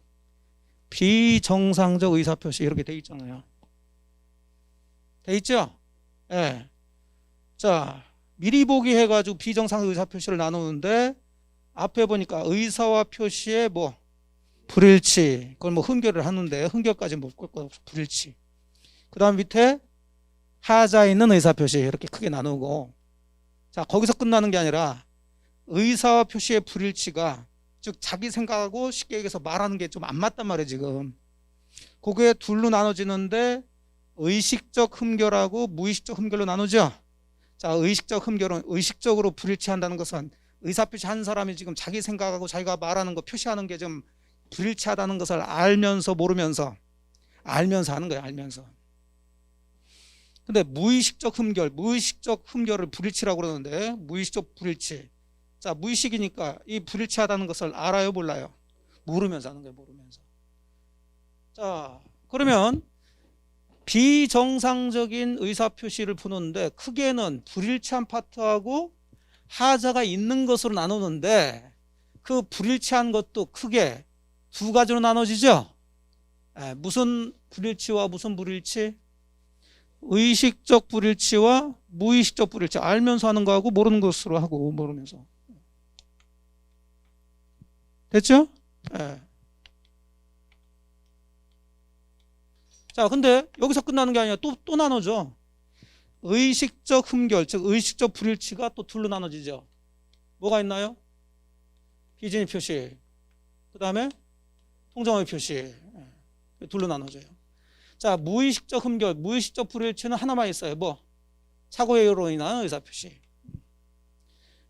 비정상적 의사표시 이렇게 돼 있잖아요. 돼 있죠? 예. 네. 자, 미리 보기 해가지고 비정상적 의사표시를 나누는데 앞에 보니까 의사와 표시에 뭐 불일치. 그걸 뭐 흥결을 하는데 흥결까지 못 걸 불일치. 그 다음 밑에 하자 있는 의사표시 이렇게 크게 나누고 자, 거기서 끝나는 게 아니라 의사와 표시의 불일치가 즉 자기 생각하고 쉽게 얘기해서 말하는 게 좀 안 맞단 말이에요 지금. 그게 둘로 나눠지는데 의식적 흠결하고 무의식적 흠결로 나누죠. 자, 의식적 흠결은 의식적으로 불일치한다는 것은 의사표시 한 사람이 지금 자기 생각하고 자기가 말하는 거 표시하는 게 좀 불일치하다는 것을 알면서 모르면서 알면서 하는 거예요. 알면서. 근데 무의식적 흠결을 불일치라고 그러는데 무의식적 불일치. 자, 무의식이니까 이 불일치하다는 것을 알아요, 몰라요? 모르면서 하는 거예요, 모르면서. 자, 그러면 비정상적인 의사표시를 푸는데 크게는 불일치한 파트하고 하자가 있는 것으로 나누는데 그 불일치한 것도 크게 두 가지로 나눠지죠. 무슨 불일치와 무슨 불일치? 의식적 불일치와 무의식적 불일치. 알면서 하는 거하고 모르는 것으로 하고 모르면서. 됐죠? 자, 근데 여기서 끝나는 게 아니라 또 나눠져. 의식적 흠결, 즉 의식적 불일치가 또 둘로 나눠지죠. 뭐가 있나요? 비진입 표시, 그 다음에 통정의 표시. 둘로 나눠져요. 자, 무의식적 흠결, 무의식적 불일치는 하나만 있어요. 뭐? 사고예로 인한 의사표시.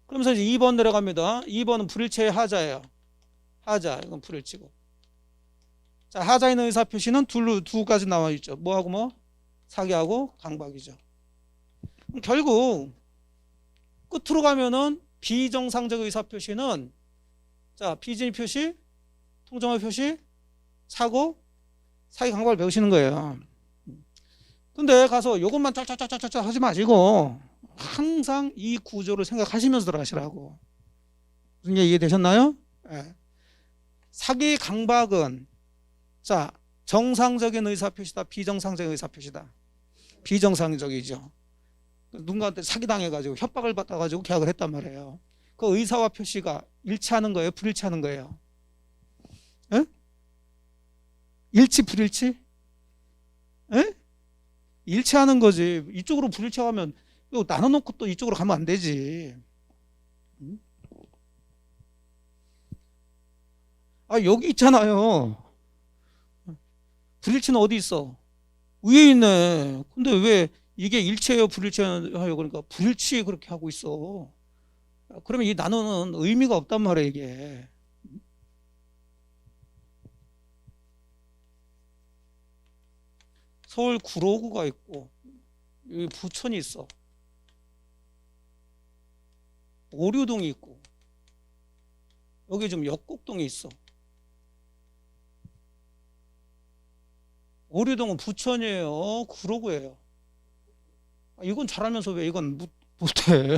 그러면서 이제 2번 내려갑니다. 2번은 불일치의 하자예요. 하자, 이건 불일치고. 자, 하자 있는 의사표시는 두 가지 나와 있죠. 뭐하고 뭐? 사기하고 강박이죠. 결국 끝으로 가면은 비정상적 의사표시는 자, 비진입 표시, 통정의 표시, 사고, 사기 강박을 배우시는 거예요. 근데 가서 이것만 쫙쫙쫙쫙쫙 하지 마시고 항상 이 구조를 생각하시면서 들어가시라고. 무슨 얘기 이해되셨나요? 네. 사기 강박은 자, 정상적인 의사표시다, 비정상적인 의사표시다. 비정상적이죠. 누군가한테 사기당해가지고 협박을 받아가지고 계약을 했단 말이에요. 그 의사와 표시가 일치하는 거예요, 불일치하는 거예요? 에? 일치, 불일치? 에? 일치하는 거지. 이쪽으로 불일치하면 이거 나눠놓고 또 이쪽으로 가면 안 되지. 아, 여기 있잖아요. 불일치는 어디 있어? 위에 있네. 근데 왜 이게 일치해요, 불일치해요? 그러니까 불일치 그렇게 하고 있어. 그러면 이 나누는 의미가 없단 말이에요, 이게. 서울 구로구가 있고, 여기 부천이 있어. 오류동이 있고, 여기 좀 역곡동이 있어. 오류동은 부천이에요, 구로구예요. 이건 잘하면서 왜 이건 못해?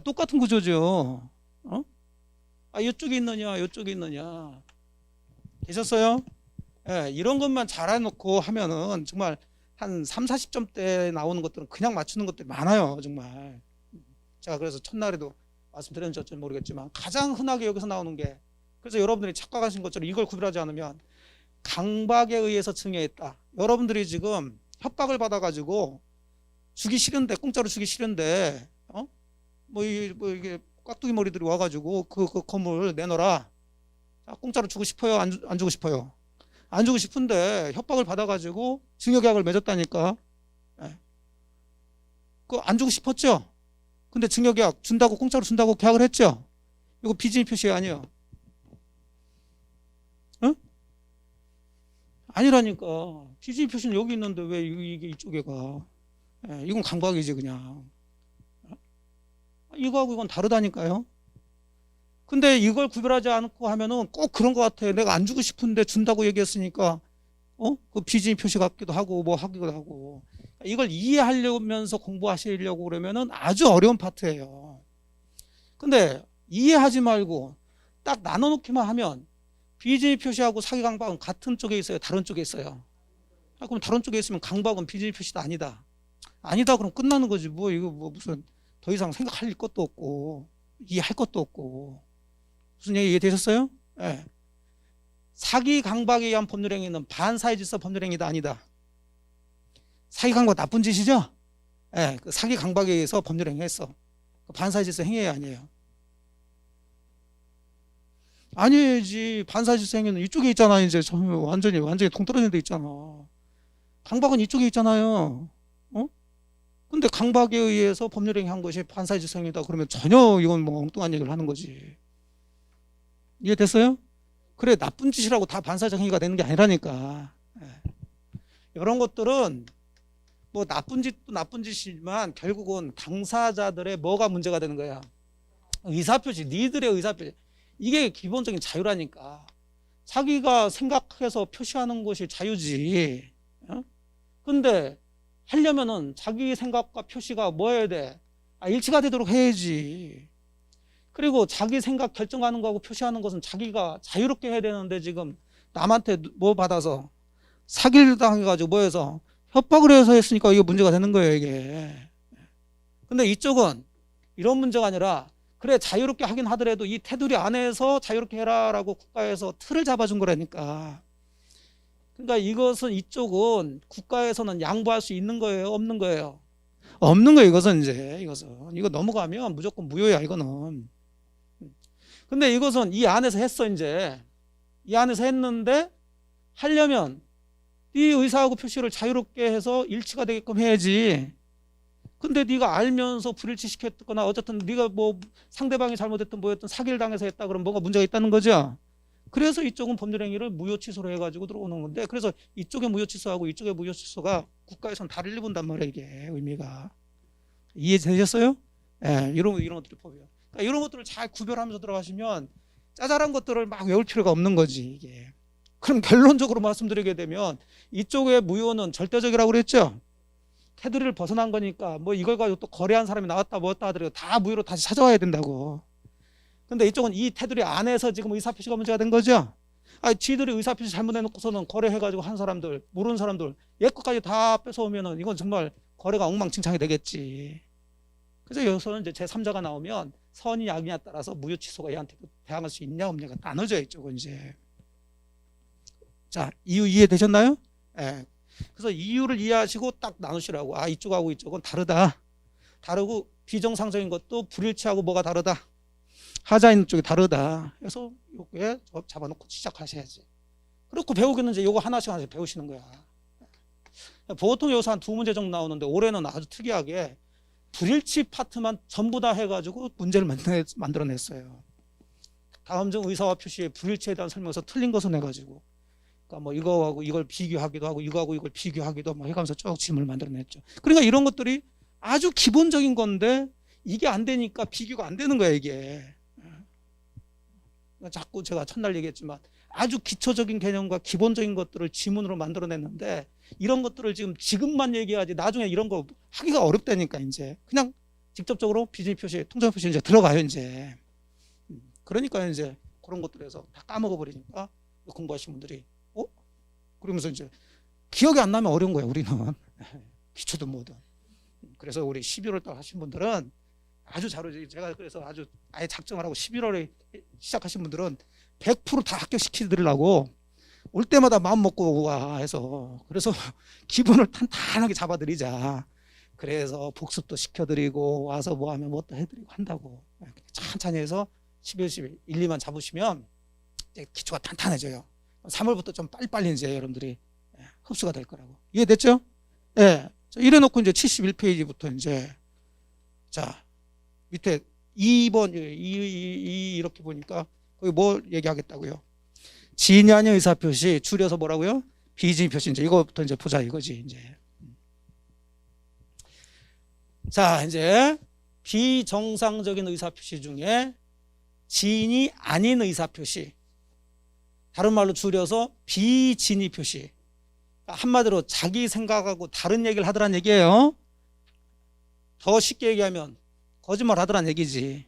똑같은 구조죠. 어? 이쪽에 있느냐, 이쪽에 있느냐. 되셨어요? 예, 이런 것만 잘해놓고 하면은 정말 한 3, 40점대 나오는 것들은 그냥 맞추는 것들이 많아요, 정말. 제가 그래서 첫날에도 말씀드렸는지 어쩔지 모르겠지만 가장 흔하게 여기서 나오는 게, 그래서 여러분들이 착각하신 것처럼 이걸 구별하지 않으면 강박에 의해서 증여했다. 여러분들이 지금 협박을 받아가지고 주기 싫은데, 공짜로 주기 싫은데, 이게 깍두기 머리들이 와가지고 그 건물 내놔라. 공짜로 주고 싶어요? 안 주고 싶어요? 안 주고 싶은데 협박을 받아가지고 증여계약을 맺었다니까. 예. 그거 안 주고 싶었죠? 근데 증여계약 준다고, 공짜로 준다고 계약을 했죠? 이거 비진입 표시 아니에요? 응? 아니라니까. 비진입 표시는 여기 있는데 왜 이게 이쪽에 가? 예, 이건 강박이지 그냥. 이거하고 이건 다르다니까요. 근데 이걸 구별하지 않고 하면은 꼭 그런 것 같아. 내가 안 주고 싶은데 준다고 얘기했으니까, 그 비진입 표시 같기도 하고, 뭐 하기도 하고. 이걸 이해하려면서 공부하시려고 그러면은 아주 어려운 파트예요. 근데 이해하지 말고 딱 나눠놓기만 하면 비진입 표시하고 사기 강박은 같은 쪽에 있어요? 다른 쪽에 있어요? 그럼 다른 쪽에 있으면 강박은 비진입 표시도 아니다. 아니다 그럼 끝나는 거지. 뭐 이거 뭐 무슨 더 이상 생각할 것도 없고 이해할 것도 없고. 무슨 얘기 이해되셨어요? 예. 사기 강박에 의한 법률행위는 반사회 질서 법률행위다 아니다? 사기 강박 나쁜 짓이죠? 예, 그 사기 강박에 의해서 법률행위 했어. 반사회 질서 행위 아니에요. 아니지. 반사회 질서 행위는 이쪽에 있잖아. 이제 완전히 동떨어진 데 있잖아. 강박은 이쪽에 있잖아요. 근데 강박에 의해서 법률행위 한 것이 반사회 질서 행위다 그러면 전혀 이건 뭐 엉뚱한 얘기를 하는 거지. 이해됐어요? 그래, 나쁜 짓이라고 다 반사적 행위가 되는 게 아니라니까. 이런 것들은 뭐 나쁜 짓도 나쁜 짓이지만 결국은 당사자들의 뭐가 문제가 되는 거야? 의사표시, 니들의 의사표시. 이게 기본적인 자유라니까. 자기가 생각해서 표시하는 것이 자유지. 근데 하려면은 자기 생각과 표시가 뭐 해야 돼? 일치가 되도록 해야지. 그리고 자기 생각 결정하는 거하고 표시하는 것은 자기가 자유롭게 해야 되는데 지금 남한테 뭐 받아서 사기를 당해가지고 뭐 해서 협박을 해서 했으니까 이게 문제가 되는 거예요, 이게. 근데 이쪽은 이런 문제가 아니라 그래, 자유롭게 하긴 하더라도 이 테두리 안에서 자유롭게 해라라고 국가에서 틀을 잡아준 거라니까. 그러니까 이것은, 이쪽은 국가에서는 양보할 수 있는 거예요, 없는 거예요? 없는 거예요, 이것은. 이거 넘어가면 무조건 무효야, 이거는. 근데 이것은 이 안에서 했어, 이제. 이 안에서 했는데 하려면 네 의사하고 표시를 자유롭게 해서 일치가 되게끔 해야지. 근데 네가 알면서 불일치 시켰거나 어쨌든 네가 뭐 상대방이 잘못했든 뭐였든 사기를 당해서 했다 그러면 뭔가 문제가 있다는 거죠. 그래서 이쪽은 법률행위를 무효취소로 해가지고 들어오는 건데, 그래서 이쪽의 무효취소하고 이쪽의 무효취소가 국가에서는 다르게 본단 말이에요, 이게 의미가. 이해되셨어요? 예, 이런 것들이 법이에요. 그러니까 이런 것들을 잘 구별하면서 들어가시면 짜잘한 것들을 막 외울 필요가 없는 거지, 이게. 그럼 결론적으로 말씀드리게 되면 이쪽의 무효는 절대적이라고 그랬죠. 테두리를 벗어난 거니까 뭐 이걸 가지고 또 거래한 사람이 나왔다 뭐였다 하더라도 다 무효로 다시 찾아와야 된다고. 근데 이쪽은 이 테두리 안에서 지금 의사표시가 문제가 된 거죠. 지들이 의사표시 잘못해놓고서는 거래해가지고 한 사람들, 모르는 사람들 얘 것까지 다 뺏어오면은 이건 정말 거래가 엉망진창이 되겠지. 그래서 여기서는 이제 제3자가 나오면 선이 악이냐에 따라서 무효 취소가 얘한테 대항할 수 있냐 없냐가 나눠져 있죠, 이제. 자, 이유 이해되셨나요? 예. 그래서 이유를 이해하시고 딱 나누시라고. 이쪽하고 이쪽은 다르다. 다르고 비정상적인 것도 불일치하고 뭐가 다르다. 하자 있는 쪽이 다르다. 그래서 이게 잡아놓고 시작하셔야지. 그럼 그렇고 배우기는 이제 요거 하나씩 하나씩 배우시는 거야. 보통 여기서 한 2문제 정도 나오는데 올해는 아주 특이하게 불일치 파트만 전부 다 해가지고 문제를 만들어냈어요. 다음 중 의사와 표시의 불일치에 대한 설명에서 틀린 것을 내가지고, 그러니까 뭐 이거하고 이걸 비교하기도 하고 이거하고 이걸 비교하기도 뭐 해가면서 쭉 질문을 만들어냈죠. 그러니까 이런 것들이 아주 기본적인 건데 이게 안 되니까 비교가 안 되는 거야 이게. 자꾸 제가 첫날 얘기했지만 아주 기초적인 개념과 기본적인 것들을 지문으로 만들어냈는데 이런 것들을 지금만 얘기하지 나중에 이런 거 하기가 어렵다니까. 이제 그냥 직접적으로 비즈니스 표시, 통장 표시 이제 들어가요 이제. 그러니까 이제 그런 것들에서 다 까먹어 버리니까 공부하신 분들이 그러면서 이제 기억이 안 나면 어려운 거예요 우리는. 기초든 뭐든. 그래서 우리 11월 달 하신 분들은 아주 잘 오지. 제가 그래서 아주 아예 작정을 하고 11월에 시작하신 분들은 100% 다 합격시키려고 올 때마다 마음 먹고 와 해서, 그래서 기분을 탄탄하게 잡아드리자. 그래서 복습도 시켜드리고 와서 뭐 하면 뭐 또 해드리고 한다고. 천천히 해서 11, 12, 1, 2만 잡으시면 이제 기초가 탄탄해져요. 3월부터 좀 빨리빨리 이제 여러분들이 흡수가 될 거라고. 이해됐죠? 예. 이래 놓고 이제 71페이지부터 이제 자 밑에 2번 이렇게 보니까 거기 뭐 얘기하겠다고요? 진이 아닌 의사표시, 줄여서 뭐라고요? 비진이 표시. 이제 이거부터 이제 보자 이거지 이제. 자 이제 비정상적인 의사표시 중에 진이 아닌 의사표시, 다른 말로 줄여서 비진이 표시. 한마디로 자기 생각하고 다른 얘기를 하더란 얘기예요. 더 쉽게 얘기하면 거짓말 하더란 얘기지.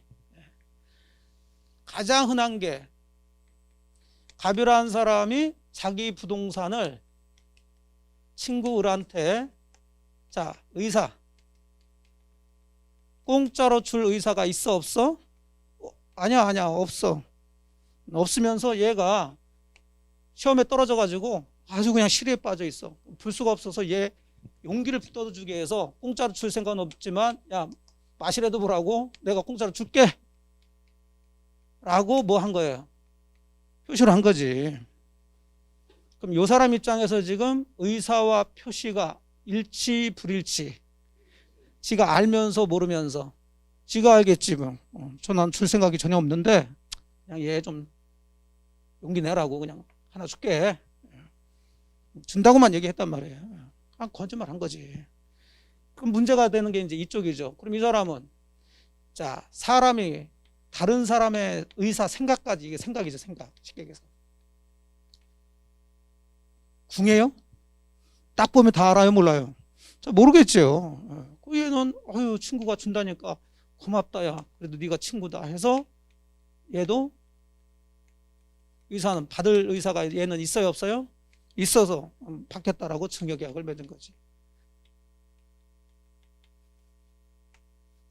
가장 흔한 게 갑이라는 사람이 자기 부동산을 친구 을한테 자 의사 공짜로 줄 의사가 있어 없어? 아니야 없어. 없으면서 얘가 시험에 떨어져 가지고 아주 그냥 시리에 빠져 있어. 불 수가 없어서 얘 용기를 북돋아주기 위해서 공짜로 줄 생각은 없지만 야 마시라도 보라고 내가 공짜로 줄게 라고 뭐 한 거예요? 표시를 한 거지. 그럼 요 사람 입장에서 지금 의사와 표시가 일치 불일치, 지가 알면서 모르면서, 지가 알겠지 뭐. 난 줄 생각이 전혀 없는데 그냥 얘 좀 용기 내라고 그냥 하나 줄게. 준다고만 얘기했단 말이에요. 그냥 거짓말 한 거지. 그럼 문제가 되는 게 이제 이쪽이죠. 그럼 이 사람은 자 사람이 다른 사람의 의사 생각까지, 이게 생각이죠. 생각. 쉽게 얘기해서 궁예요? 딱 보면 다 알아요 몰라요? 자, 모르겠죠. 얘는 친구가 준다니까 고맙다 야 그래도 네가 친구다 해서 얘도 의사는 받을 의사가 얘는 있어요 없어요? 있어서 받겠다라고 증여계약을 맺은 거지.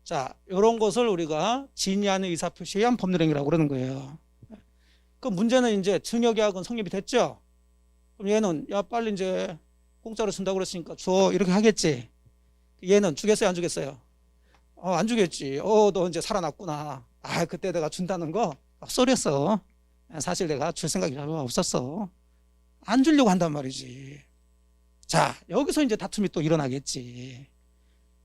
자, 이런 것을 우리가 진이 아닌 의사표시에 의한 법률행위라고 그러는 거예요. 그 문제는 이제 증여계약은 성립이 됐죠. 그럼 얘는 야 빨리 이제 공짜로 준다고 그랬으니까 줘 이렇게 하겠지. 얘는 주겠어요 안 주겠어요? 안 주겠지. 너 이제 살아났구나. 그때 내가 준다는 거 쏘렸어. 사실 내가 줄 생각이 별로 없었어. 안 주려고 한단 말이지. 자 여기서 이제 다툼이 또 일어나겠지.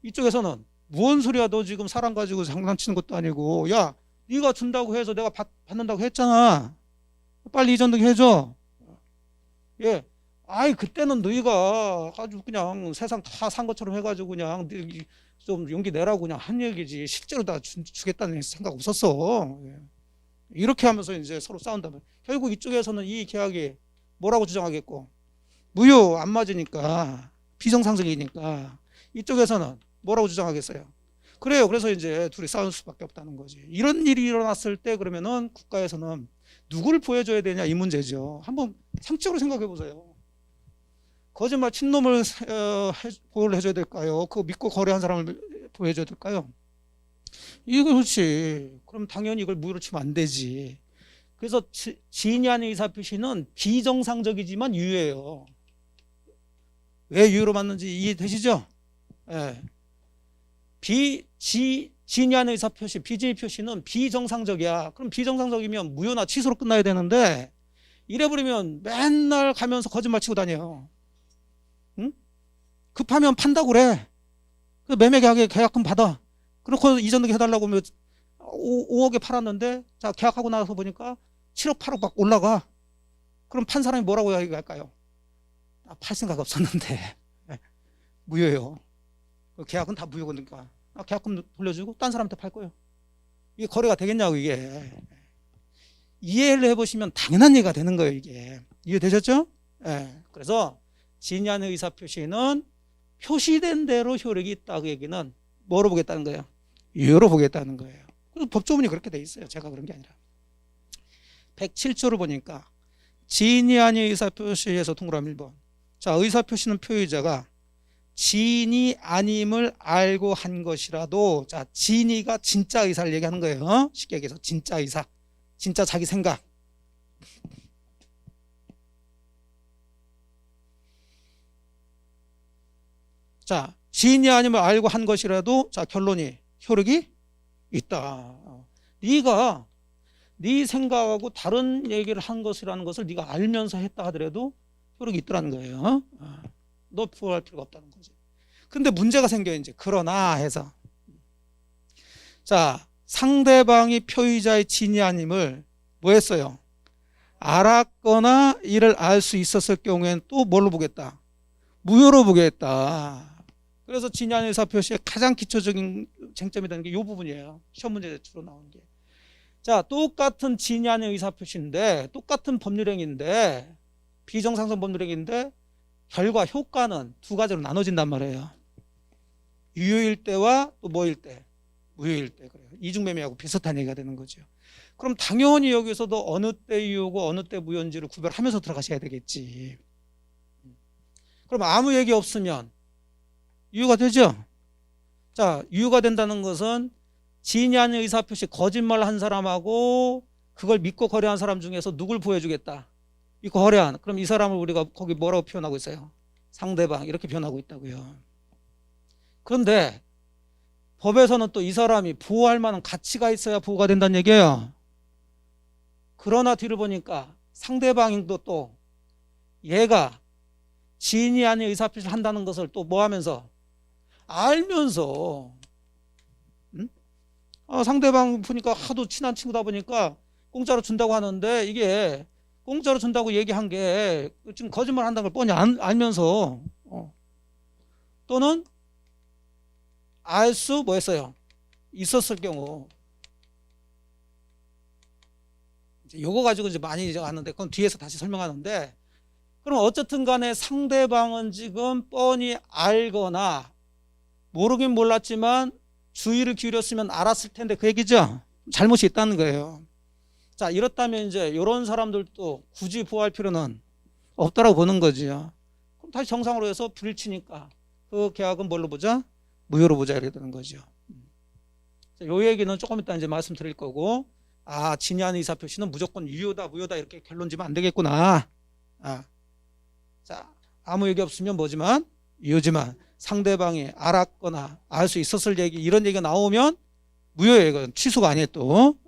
이쪽에서는 무슨 소리야, 너 지금 사람 가지고 장난치는 것도 아니고 야 네가 준다고 해서 내가 받는다고 했잖아. 빨리 이전등기 해줘. 예. 그때는 너희가 아주 그냥 세상 다 산 것처럼 해가지고 그냥 좀 용기 내라고 그냥 한 얘기지 실제로 다 주겠다는 생각 없었어. 예. 이렇게 하면서 이제 서로 싸운다면 결국 이쪽에서는 이 계약이 뭐라고 주장하겠고 무효 안 맞으니까 비정상적이니까 이쪽에서는 뭐라고 주장하겠어요? 그래요. 그래서 이제 둘이 싸울 수밖에 없다는 거지. 이런 일이 일어났을 때 그러면은 국가에서는 누구를 보호해줘야 되냐 이 문제죠. 한번 상식적으로 생각해 보세요. 거짓말 친놈을 보호를 해줘야 될까요? 그거 믿고 거래한 사람을 보호해줘야 될까요? 이것이 그럼 당연히 이걸 무효로 치면 안 되지. 그래서 지인이 아닌 의사표시는 비정상적이지만 유효해요. 왜 유효로 맞는지 이해되시죠? 예. 지인이 아닌 의사표시, 비진의 표시는 비정상적이야. 그럼 비정상적이면 무효나 취소로 끝나야 되는데 이래버리면 맨날 가면서 거짓말 치고 다녀요. 응? 급하면 판다고 그래. 그 매매계약에 계약금 받아. 그렇고 이전 등기 해달라고 하면 5억에 팔았는데 자 계약하고 나서 보니까 7억 8억 막 올라가. 그럼 판 사람이 뭐라고 얘기할까요? 아, 팔 생각 없었는데 무효예요. 그 계약은 다 무효거니까 계약금 돌려주고 딴 사람한테 팔 거예요. 이게 거래가 되겠냐고. 이게 이해를 해보시면 당연한 얘기가 되는 거예요. 이게 이해되셨죠? 그래서 진위하는 의사표시는 표시된 대로 효력이 있다고 얘기는 뭐로 보겠다는 거예요? 유효로 보겠다는 거예요. 그래서 법조문이 그렇게 돼 있어요. 제가 그런 게 아니라. 107조를 보니까 진위 아닌 의사표시에서 동그라미 1번. 자, 의사표시는 표의자가 진위 아님을 알고 한 것이라도, 자, 진위가 진짜 의사를 얘기하는 거예요. 쉽게 얘기해서 진짜 의사, 진짜 자기 생각. 자, 진위 아님을 알고 한 것이라도, 자, 결론이 효력이 있다. 네가 네 생각하고 다른 얘기를 한 것이라는 것을 네가 알면서 했다 하더라도 효력이 있더라는 거예요. 너 부호할 필요가 없다는 거지. 근데 문제가 생겨 이제. 그러나 해서 자, 상대방이 표의자의 진위 아님을 뭐 했어요? 알았거나 이를 알 수 있었을 경우에는 또 뭘로 보겠다? 무효로 보겠다. 그래서 진위 아닌 의사표시의 가장 기초적인 쟁점이 되는 게 이 부분이에요. 시험 문제 주로 나오는 게. 자, 똑같은 진위 아닌 의사표시인데, 똑같은 법률행위인데, 비정상선 법률행위인데 결과 효과는 두 가지로 나눠진단 말이에요. 유효일 때와 또 뭐일 때? 무효일 때. 그래요. 이중매매하고 비슷한 얘기가 되는 거죠. 그럼 당연히 여기서도 어느 때 유효고 어느 때 무효인지를 구별하면서 들어가셔야 되겠지. 그럼 아무 얘기 없으면 유효가 되죠? 자, 유효가 된다는 것은 진위 아닌 의사표시 거짓말 한 사람하고 그걸 믿고 거래한 사람 중에서 누굴 보여주겠다? 믿고 거래한. 그럼 이 사람을 우리가 거기 뭐라고 표현하고 있어요? 상대방 이렇게 표현하고 있다고요. 그런데 법에서는 또 이 사람이 보호할 만한 가치가 있어야 보호가 된다는 얘기예요. 그러나 뒤를 보니까 상대방도 또 얘가 진위 아닌 의사표시를 한다는 것을 또 뭐 하면서? 알면서 상대방 보니까 하도 친한 친구다 보니까 공짜로 준다고 하는데 이게 공짜로 준다고 얘기한 게 지금 거짓말 한다는 걸 뻔히 알면서 또는 알 수 뭐 했어요? 있었을 경우 요거 가지고 이제 많이 이제 하는데 그건 뒤에서 다시 설명하는데 그럼 어쨌든 간에 상대방은 지금 뻔히 알거나 모르긴 몰랐지만 주의를 기울였으면 알았을 텐데 그 얘기죠. 잘못이 있다는 거예요. 자, 이렇다면 이제 이런 사람들도 굳이 보호할 필요는 없다라고 보는 거죠. 그럼 다시 정상으로 해서 불일치니까 그 계약은 뭘로 보자? 무효로 보자 이렇게 되는 거죠. 자, 요 얘기는 조금 이따 이제 말씀드릴 거고, 아, 진위 아닌 의사표시는 무조건 유효다 무효다 이렇게 결론 지면 안 되겠구나. 자, 아무 얘기 없으면 뭐지만 유효지만 상대방이 알았거나 알 수 있었을 얘기 이런 얘기가 나오면 무효예요. 이건 취소가 아니에요. 또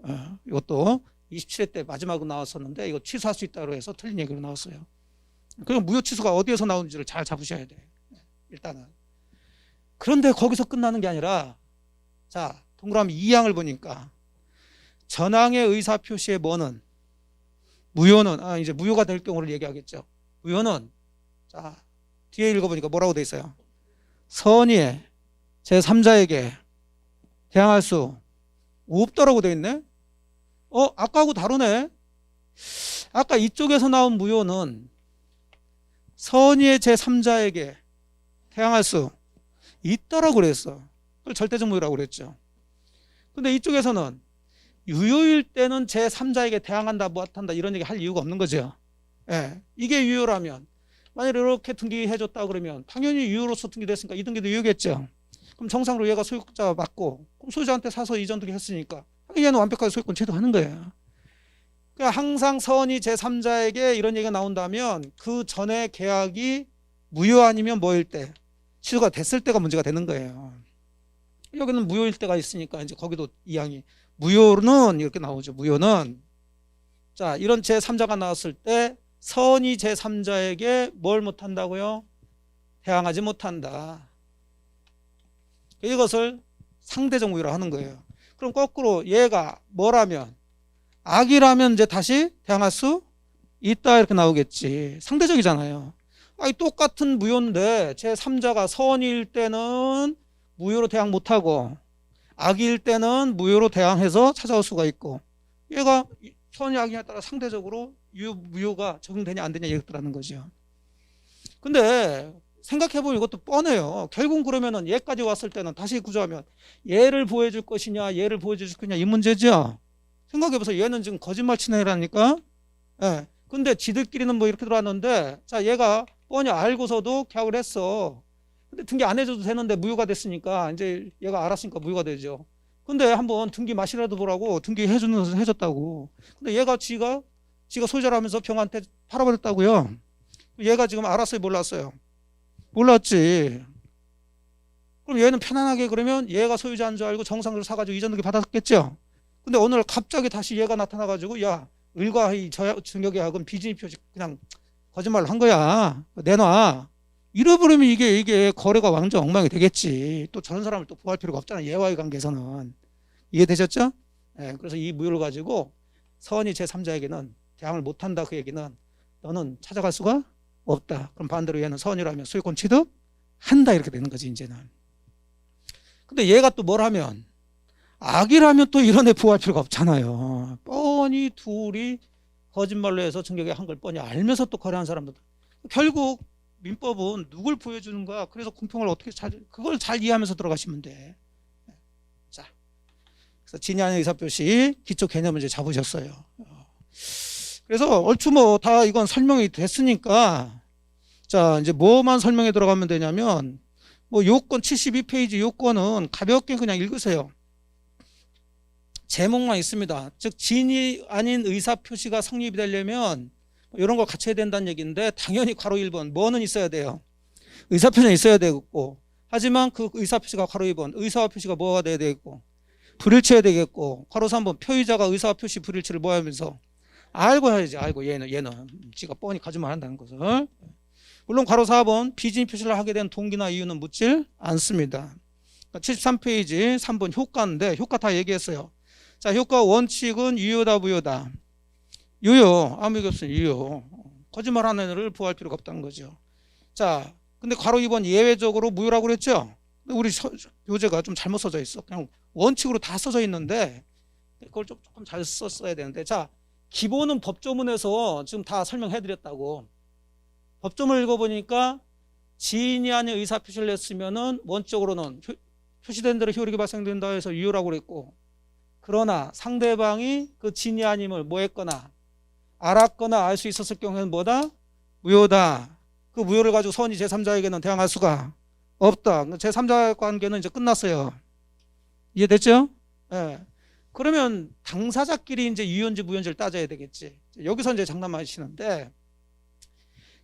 이것도 27회 때 마지막으로 나왔었는데 이거 취소할 수 있다고 해서 틀린 얘기로 나왔어요. 그럼 무효 취소가 어디에서 나오는지를 잘 잡으셔야 돼. 일단은. 그런데 거기서 끝나는 게 아니라 자, 동그라미 2항을 보니까 전항의 의사표시의 뭐는 무효는 이제 무효가 될 경우를 얘기하겠죠. 무효는 자, 뒤에 읽어보니까 뭐라고 돼 있어요? 선의의 제3자에게 대항할 수 없다라고 돼 있네. 아까하고 다르네. 아까 이쪽에서 나온 무효는 선의의 제3자에게 대항할 수 있다라고 그랬어. 그걸 절대적 무효라고 그랬죠. 근데 이쪽에서는 유효일 때는 제3자에게 대항한다 못한다 이런 얘기 할 이유가 없는 거죠. 예, 이게 유효라면 만약에 이렇게 등기해줬다 그러면 당연히 유효로서 등기됐으니까 이 등기도 유효겠죠. 그럼 정상으로 얘가 소유자 맞고 그럼 소유자한테 사서 이전 등기 했으니까 얘는 완벽하게 소유권 제도하는 거예요. 그러니까 항상 선이 제3자에게 이런 얘기가 나온다면 그 전에 계약이 무효 아니면 뭐일 때 취소가 됐을 때가 문제가 되는 거예요. 여기는 무효일 때가 있으니까 이제 거기도 이항이 무효는 이렇게 나오죠. 무효는 자, 이런 제3자가 나왔을 때 선이 제3자에게 뭘 못한다고요? 대항하지 못한다. 이것을 상대적 무효라 하는 거예요. 그럼 거꾸로 얘가 뭐라면, 악이라면 이제 다시 대항할 수 있다 이렇게 나오겠지. 상대적이잖아요. 아니 똑같은 무효인데 제3자가 선일 때는 무효로 대항 못하고 악일 때는 무효로 대항해서 찾아올 수가 있고, 얘가 선이 악이냐에 따라 상대적으로 무효가 적용되냐 안 되냐 이것도라는 거죠. 근데 생각해보면 이것도 뻔해요. 결국은 그러면은 얘까지 왔을 때는 다시 구조하면 얘를 보여줄 것이냐 얘를 보여줄 거냐 이 문제죠. 생각해보세요. 얘는 지금 거짓말 치는 애라니까. 예. 근데 지들끼리는 뭐 이렇게 들어왔는데, 자, 얘가 뻔히 알고서도 계약을 했어. 근데 등기 안 해줘도 되는데 무효가 됐으니까 이제 얘가 알았으니까 무효가 되죠. 근데 한번 등기 맛이라도 보라고 등기 해줬다고. 근데 얘가 지가 소유자라면서 병한테 팔아버렸다고요. 얘가 지금 알았어요 몰랐어요? 몰랐지. 그럼 얘는 편안하게 그러면 얘가 소유자인 줄 알고 정상으로 사가지고 이전 등기 받았겠죠. 근데 오늘 갑자기 다시 얘가 나타나가지고 야, 을과 증여계약은 비진입 표시 그냥 거짓말을 한 거야. 내놔. 잃어버리면 이게 거래가 완전 엉망이 되겠지. 또 저런 사람을 또 구할 필요가 없잖아. 얘와의 관계에서는. 이해되셨죠? 네, 그래서 이 무효를 가지고 선이 제3자에게는 대항을 못한다 그 얘기는 너는 찾아갈 수가 없다. 그럼 반대로 얘는 선이라면 소유권 취득한다 이렇게 되는 거지 이제는. 근데 얘가 또 뭘 하면 악이라면 또 이런 애 보호할 필요가 없잖아요. 뻔히 둘이 거짓말로 해서 증여계약 한 걸 뻔히 알면서 또 거래한 사람들. 결국 민법은 누굴 보여주는 거야. 그래서 공평을 어떻게 그걸 잘 이해하면서 들어가시면 돼. 자, 그래서 진의하는 의사표시 기초 개념을 이제 잡으셨어요. 그래서 얼추 뭐 다 이건 설명이 됐으니까, 자, 이제 뭐만 설명해 들어가면 되냐면, 뭐 요건 72페이지 요건은 가볍게 그냥 읽으세요. 제목만 있습니다. 즉 진이 아닌 의사표시가 성립이 되려면 이런 걸 갖춰야 된다는 얘기인데, 당연히 괄호 1번 뭐는 있어야 돼요? 의사표시는 있어야 되겠고, 하지만 그 의사표시가 괄호 2번 의사표시가 뭐가 돼야 되겠고 불일치해야 되겠고, 괄호 3번 표의자가 의사표시 불일치를 뭐 하면서 알고 해야지. 알고 얘는 지가 뻔히 거짓말 한다는 것을. 물론 괄호 4번 비진입 표시를 하게 된 동기나 이유는 묻질 않습니다. 73페이지 3번 효과인데 효과 다 얘기했어요. 자, 효과 원칙은 유효다 무효다. 유효. 아무 얘기 없으니 유효. 거짓말하는 애를 보호할 필요가 없다는 거죠. 자, 근데 괄호 2번 예외적으로 무효라고 그랬죠. 우리 교재가 좀 잘못 써져 있어. 그냥 원칙으로 다 써져 있는데 그걸 조금 잘 썼어야 되는데, 자, 기본은 법조문에서 지금 다 설명해 드렸다고. 법조문을 읽어보니까 지인이 아닌 의사표시를 냈으면은 원칙적으로는 표시된 대로 효력이 발생된다 해서 유효라고 그랬고, 그러나 상대방이 그 지인이 아님을 뭐 했거나 알았거나 알 수 있었을 경우에는 뭐다? 무효다. 그 무효를 가지고 선이 제3자에게는 대항할 수가 없다. 제3자 관계는 이제 끝났어요. 이해됐죠? 예. 네. 그러면 당사자끼리 이제 유효인지 무효인지를 따져야 되겠지. 여기서 이제 장난하시는데,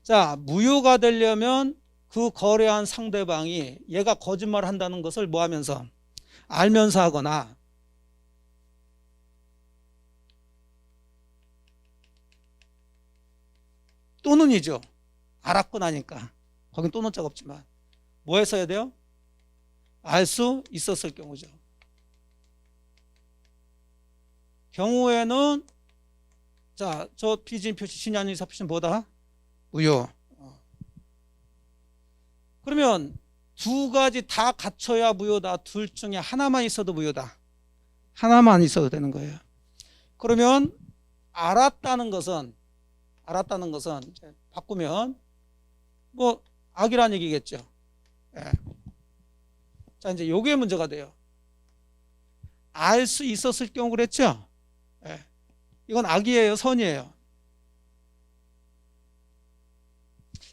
자, 무효가 되려면 그 거래한 상대방이 얘가 거짓말 한다는 것을 뭐 하면서 알면서 하거나, 또는이죠. 알았고 나니까. 거긴 또는 자가 없지만 뭐 했어야 돼요? 알 수 있었을 경우죠. 경우에는, 자, 저 비진 표시 신이 아닌 의사 표시는 뭐다? 무효. 그러면 두 가지 다 갖춰야 무효다. 둘 중에 하나만 있어도 무효다. 하나만 있어도 되는 거예요. 그러면 알았다는 것은 이제 바꾸면 뭐 악이라는 얘기겠죠. 예. 자, 이제 요게 문제가 돼요. 알 수 있었을 경우 그랬죠. 예. 이건 악이에요, 선이에요?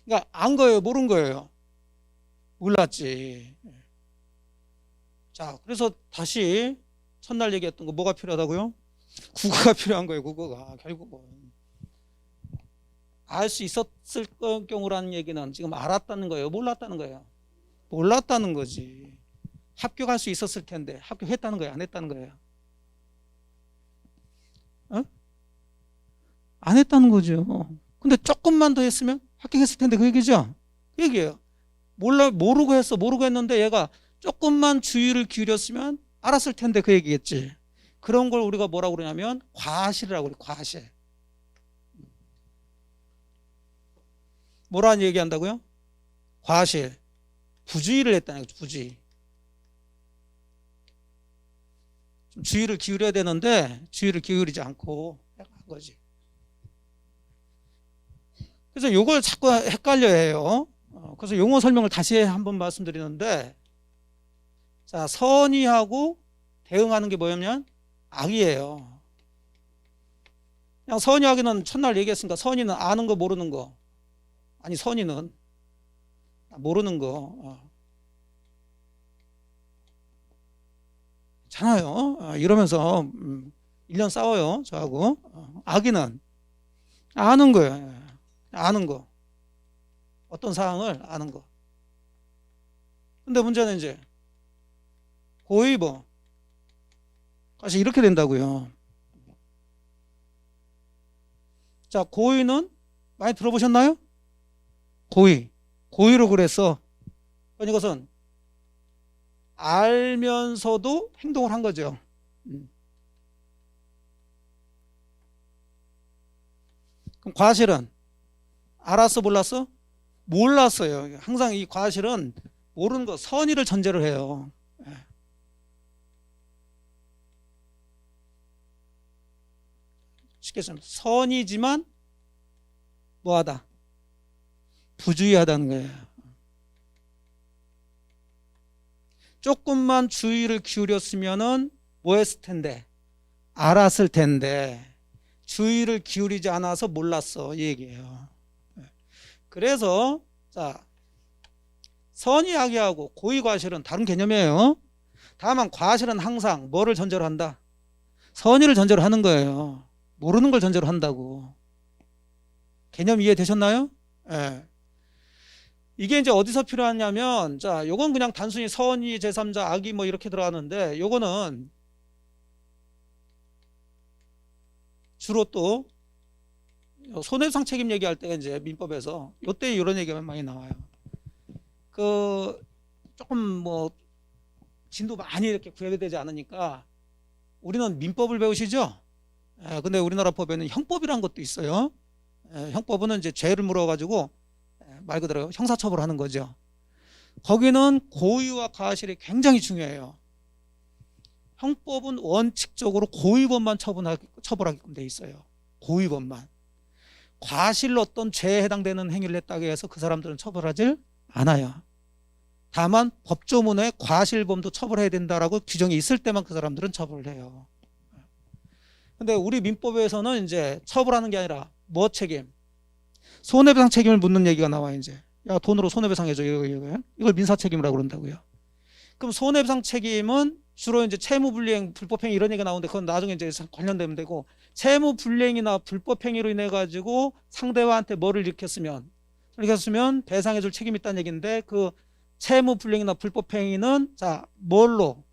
그러니까 안 거예요, 모른 거예요? 몰랐지. 자, 그래서 다시 첫날 얘기했던 거 뭐가 필요하다고요? 국어가 필요한 거예요, 국어가. 결국은 알 수 있었을 경우라는 얘기는 지금 알았다는 거예요, 몰랐다는 거예요? 몰랐다는 거지. 합격할 수 있었을 텐데 합격했다는 거예요, 안 했다는 거예요? 어? 안 했다는 거죠. 근데 조금만 더 했으면 합격했을 텐데 그 얘기죠. 그 얘기예요. 모르고 했는데 얘가 조금만 주의를 기울였으면 알았을 텐데 그 얘기겠지. 그런 걸 우리가 뭐라고 그러냐면 과실이라고 그래. 과실. 뭐라는 얘기 한다고요? 과실. 부주의를 했다는 거죠. 부주의. 좀 주의를 기울여야 되는데 주의를 기울이지 않고 한 거지. 그래서 요걸 자꾸 헷갈려 해요. 그래서 용어 설명을 다시 한번 말씀드리는데, 자, 선의하고 대응하는 게 뭐냐면 악이에요. 그냥 선의하기는 첫날 얘기했으니까 선의는 아는 거 모르는 거. 아니 선의는 모르는 거. 잖아요. 이러면서 1년 싸워요. 저하고. 악의는 아는 거예요. 아는 거. 어떤 사항을 아는 거. 근데 문제는 이제 고의보. 사실 이렇게 된다고요. 자, 고의는 많이 들어보셨나요? 고의로 그랬어. 그러니까 이것은 알면서도 행동을 한 거죠. 그럼 과실은 알았어, 몰랐어? 몰랐어요. 항상 이 과실은 모르는 거, 선의를 전제로 해요. 쉽게 말하면 선이지만 뭐하다? 부주의하다는 거예요. 조금만 주의를 기울였으면은 뭐 했을 텐데? 알았을 텐데 주의를 기울이지 않아서 몰랐어 이 얘기예요. 그래서 자, 선의하기하고 고의과실은 다른 개념이에요. 다만 과실은 항상 뭐를 전제로 한다? 선의를 전제로 하는 거예요. 모르는 걸 전제로 한다고. 개념 이해되셨나요? 예. 이게 이제 어디서 필요하냐면, 자, 요건 그냥 단순히 선의, 제3자, 악의 뭐 이렇게 들어가는데, 요거는 주로 또 손해배상 책임 얘기할 때 이제 민법에서 요때 이런 얘기가 많이 나와요. 그 조금 뭐 진도 많이 이렇게 구해되지 않으니까 우리는 민법을 배우시죠? 근데 우리나라 법에는 형법이라는 것도 있어요. 형법은 이제 죄를 물어가지고 말 그대로 형사처벌하는 거죠. 거기는 고의와 과실이 굉장히 중요해요. 형법은 원칙적으로 고의범만 처벌하게끔 돼 있어요. 고의범만. 과실로 어떤 죄에 해당되는 행위를 했다고 해서 그 사람들은 처벌하지 않아요. 다만 법조문에 과실범도 처벌해야 된다라고 규정이 있을 때만 그 사람들은 처벌을 해요. 근데 우리 민법에서는 이제 처벌하는 게 아니라 뭐 책임? 손해배상 책임을 묻는 얘기가 나와요. 이제 야 돈으로 손해배상해줘 이걸 민사책임이라고 그런다고요. 그럼 손해배상 책임은 주로 이제 채무불이행, 불법행위 이런 얘기가 나오는데 그건 나중에 이제 관련되면 되고, 채무불이행이나 불법행위로 인해 가지고 상대방한테 뭐를 일으켰으면 배상해줄 책임이 있다는 얘기인데, 그 채무불이행이나 불법행위는 자 뭘로?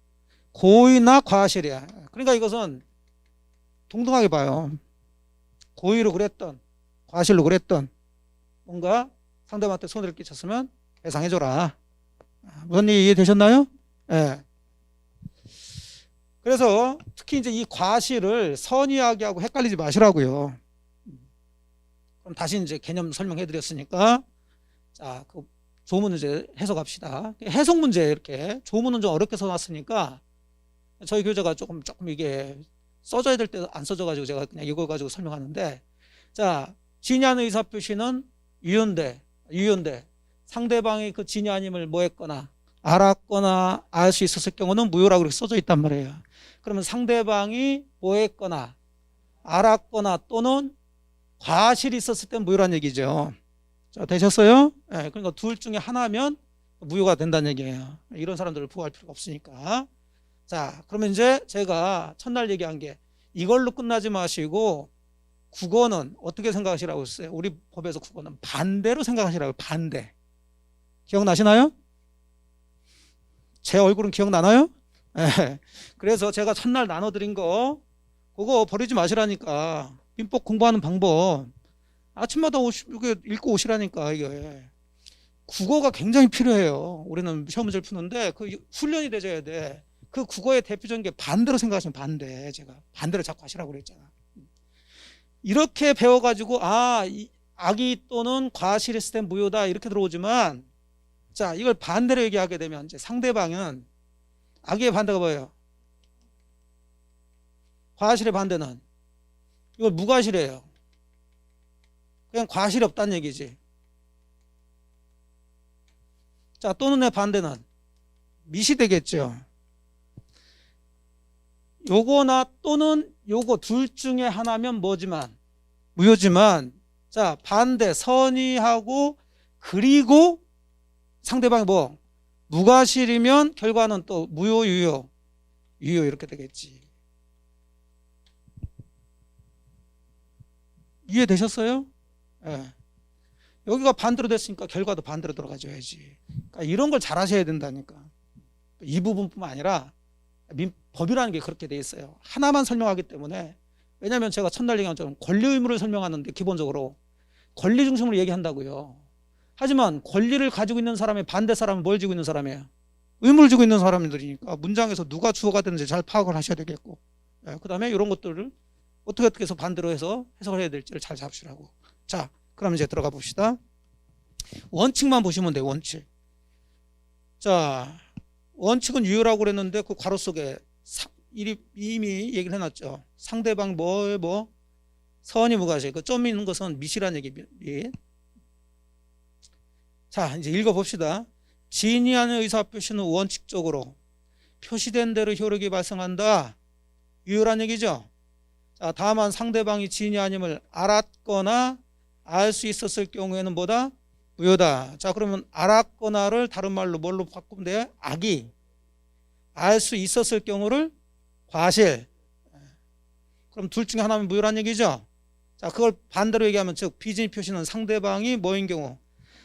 고의나 과실이야. 그러니까 이것은 동등하게 봐요. 고의로 그랬던 과실로 그랬던 뭔가 상대방한테 손해를 끼쳤으면 배상해줘라. 무슨 얘기 이해되셨나요? 예. 그래서 특히 이제 이 과실을 선의하기하고 헷갈리지 마시라고요. 그럼 다시 이제 개념 설명해 드렸으니까, 자, 그 조문을 이제 해석합시다. 해석 문제 이렇게 조문은 좀 어렵게 써놨으니까 저희 교재가 조금 이게 써줘야 될 때 안 써져가지고 제가 그냥 이거 가지고 설명하는데, 자, 진의 의사 표시는 유연대 상대방이 그 진이 아님을 뭐 했거나 알았거나 알 수 있었을 경우는 무효라고 그렇게 써져 있단 말이에요. 그러면 상대방이 뭐 했거나 알았거나 또는 과실이 있었을 땐 무효라는 얘기죠. 자, 되셨어요? 네, 그러니까 둘 중에 하나면 무효가 된다는 얘기예요. 이런 사람들을 보호할 필요가 없으니까. 자, 그러면 이제 제가 첫날 얘기한 게 이걸로 끝나지 마시고 국어는 어떻게 생각하시라고 했어요? 우리 법에서 국어는 반대로 생각하시라고. 반대. 기억나시나요? 제 얼굴은 기억나나요? 네. 그래서 제가 첫날 나눠드린 거 그거 버리지 마시라니까. 민법 공부하는 방법. 아침마다 이게 읽고 오시라니까, 이게. 국어가 굉장히 필요해요. 우리는 시험 문제를 푸는데 그 훈련이 되져야 돼. 그 국어의 대표적인 게 반대로 생각하시면 반대. 제가 반대로 자꾸 하시라고 그랬잖아. 이렇게 배워가지고 악의 또는 과실이 있을 땐 무효다 이렇게 들어오지만, 자, 이걸 반대로 얘기하게 되면 이제 상대방은 악의 반대가 뭐예요? 과실의 반대는 이걸 무과실이에요. 그냥 과실이 없다는 얘기지. 자, 또는의 반대는 미시 되겠죠. 요거나 또는 요거 둘 중에 하나면 뭐지만 무효지만, 자, 반대 선의하고 그리고 상대방이 뭐 무과실이면 결과는 또 무효 유효 이렇게 되겠지. 이해되셨어요? 예. 여기가 반대로 됐으니까 결과도 반대로 들어가줘야지. 그러니까 이런 걸 잘 하셔야 된다니까. 이 부분뿐만 아니라 법이라는 게 그렇게 돼 있어요. 하나만 설명하기 때문에. 왜냐하면 제가 첫날 얘기한 것처럼 권리 의무를 설명하는데 기본적으로 권리 중심으로 얘기한다고요. 하지만 권리를 가지고 있는 사람의 반대 사람은 뭘 지고 있는 사람이에요? 의무를 지고 있는 사람들이니까 문장에서 누가 주어가 되는지 잘 파악을 하셔야 되겠고, 그 다음에 이런 것들을 어떻게 해서 반대로 해서 해석을 해야 될지를 잘 잡으시라고. 자, 그럼 이제 들어가 봅시다. 원칙만 보시면 돼요. 원칙. 자, 원칙은 유효라고 그랬는데 그 괄호 속에 이미 얘기를 해놨죠. 상대방 선이 무과실. 그 점이 있는 것은 미시란 얘기. 자, 이제 읽어봅시다. 진의하는 의사표시는 원칙적으로 표시된 대로 효력이 발생한다. 유효란 얘기죠. 자, 다만 상대방이 진의 아님을 알았거나 알 수 있었을 경우에는 뭐다? 무효다. 자, 그러면 알았거나를 다른 말로 뭘로 바꾸면 돼요? 악이. 알 수 있었을 경우를 과실. 그럼 둘 중에 하나면 무효란 얘기죠. 자, 그걸 반대로 얘기하면 즉 비진의 표시는 상대방이 뭐인 경우?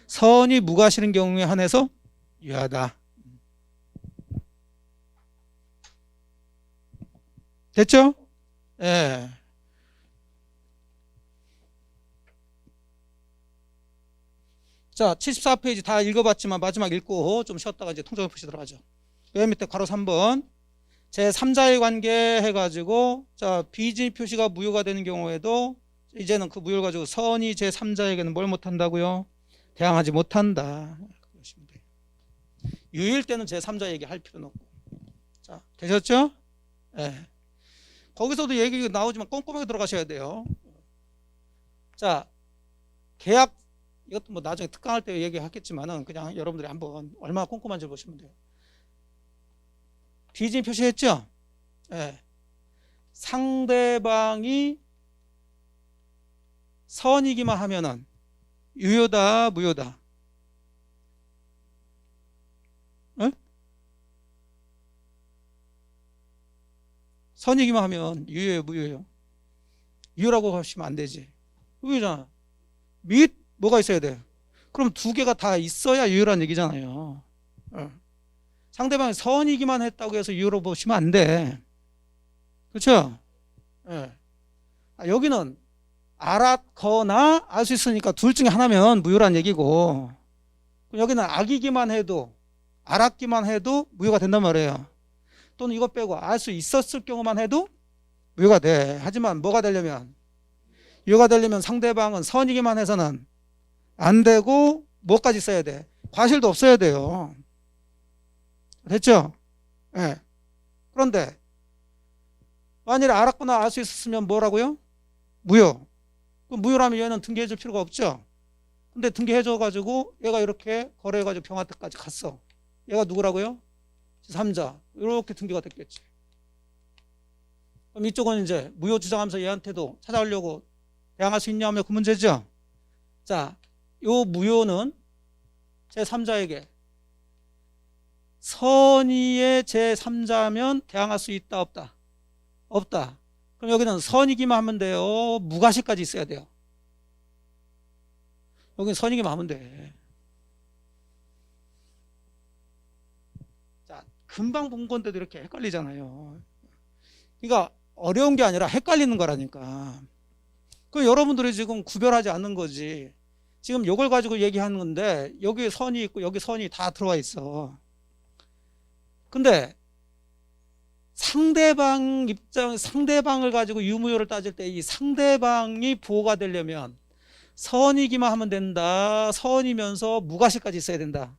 선이 무과실인 경우에 한해서 유효하다. 됐죠? 예. 자, 74페이지 다 읽어봤지만 마지막 읽고 좀 쉬었다가 이제 통정의 표시 들어가죠. 맨 밑에 괄호 3번. 제3자의 관계 해가지고, 자, 비진의 표시가 무효가 되는 경우에도 이제는 그 무효를 가지고 선이 제3자에게는 뭘 못한다고요? 대항하지 못한다. 그러시면 돼요. 유효일 때는 제3자 얘기할 필요는 없고. 자, 되셨죠? 예. 거기서도 얘기 나오지만 꼼꼼하게 들어가셔야 돼요. 자, 계약, 이것도 뭐 나중에 특강할 때 얘기하겠지만은 그냥 여러분들이 한번 얼마나 꼼꼼한지 보시면 돼요. 비진 표시했죠? 예. 상대방이 선이기만 하면은 유효다, 무효다? 예? 선이기만 하면 유효예요, 무효예요? 유효라고 하시면 안 되지. 무효잖아. 및 뭐가 있어야 돼? 그럼 두 개가 다 있어야 유효란 얘기잖아요. 상대방이 선이기만 했다고 해서 유효로 보시면 안 돼. 그렇죠? 예. 여기는 알았거나 알 수 있으니까 둘 중에 하나면 무효란 얘기고, 여기는 악이기만 해도 알았기만 해도 무효가 된단 말이에요. 또는 이것 빼고 알 수 있었을 경우만 해도 무효가 돼. 하지만 뭐가 되려면, 유효가 되려면 상대방은 선이기만 해서는 안 되고 뭐까지 써야 돼? 과실도 없어야 돼요. 됐죠? 예. 그런데 만일에 알았거나 알 수 있었으면 뭐라고요? 무효. 그럼 무효라면 얘는 등기해 줄 필요가 없죠. 근데 등기해 줘 가지고 얘가 이렇게 거래해 가지고 경화태까지 갔어. 얘가 누구라고요? 제3자. 이렇게 등기가 됐겠지. 그럼 이쪽은 이제 무효 주장하면서 얘한테도 찾아오려고 대항할 수 있냐 하면 그 문제죠. 자, 요 무효는 제3자에게 선의의 제3자면 대항할 수 있다, 없다? 없다. 그럼 여기는 선이기만 하면 돼요? 무과실까지 있어야 돼요? 여기는 선이기만 하면 돼. 자, 금방 본 건데도 이렇게 헷갈리잖아요. 그러니까 어려운 게 아니라 헷갈리는 거라니까. 그 여러분들이 지금 구별하지 않는 거지. 지금 이걸 가지고 얘기하는 건데 여기 선이 있고 여기 선이 다 들어와 있어. 근데 상대방을 가지고 유무효를 따질 때 이 상대방이 부호가 되려면 선이기만 하면 된다. 선이면서 무과실까지 있어야 된다.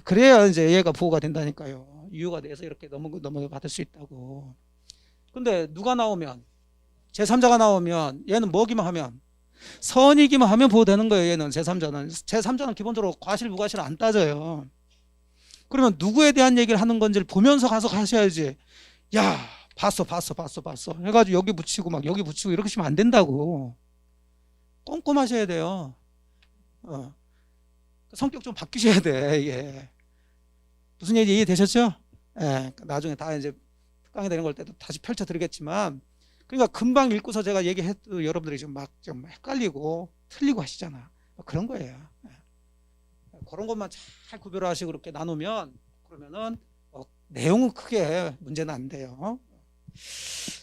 그래야 이제 얘가 부호가 된다니까요. 유효가 돼서 이렇게 넘어받을 수 있다고. 근데 누가 나오면 제3자가 나오면 얘는 뭐기만 하면 선이기만 하면 보호되는 거예요. 얘는 제3자는 기본적으로 과실 무과실 안 따져요. 그러면 누구에 대한 얘기를 하는 건지를 보면서 가서 가셔야지. 야, 봤어 해가지고 여기 붙이고 막 여기 붙이고 이렇게 하시면 안 된다고. 꼼꼼하셔야 돼요. 성격 좀 바뀌셔야 돼. 이게 무슨 얘기 이해되셨죠? 예, 나중에 다 이제 특강이 되는 걸 때도 다시 펼쳐드리겠지만, 그러니까 금방 읽고서 제가 얘기해도 여러분들이 좀 막 좀 헷갈리고 틀리고 하시잖아. 그런 거예요. 예. 그런 것만 잘 구별하시고 그렇게 나누면 그러면은 내용은 크게 문제는 안 돼요.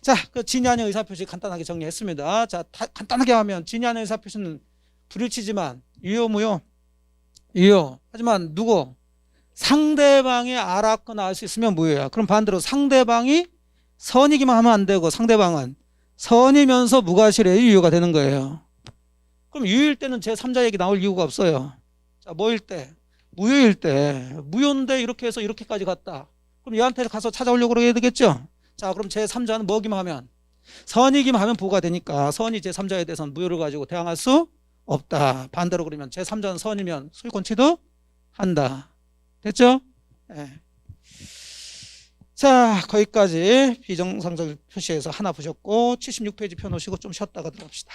자, 그 진위 아닌 의사표시 간단하게 정리했습니다. 자, 간단하게 하면 진위 아닌 의사표시는 불일치지만 유효 무효? 유효. 하지만 누구? 상대방이 알았거나 알 수 있으면 무효야. 그럼 반대로 상대방이 선이기만 하면 안 되고 상대방은 선이면서 무과실의 유효가 되는 거예요. 그럼 유효일 때는 제3자 얘기 나올 이유가 없어요. 자, 뭐일 때? 무효일 때. 무효인데 이렇게 해서 이렇게까지 갔다. 그럼 얘한테 가서 찾아오려고 그래야 되겠죠? 자, 그럼 제3자는 뭐기만 하면? 선이기만 하면 부호가 되니까 선이 제3자에 대해서는 무효를 가지고 대항할 수 없다. 반대로 그러면 제3자는 선이면 소유권 취득한다. 됐죠? 네. 자, 거기까지 비정상적 표시에서 하나 보셨고 76페이지 펴놓으시고 좀 쉬었다가 들어갑시다.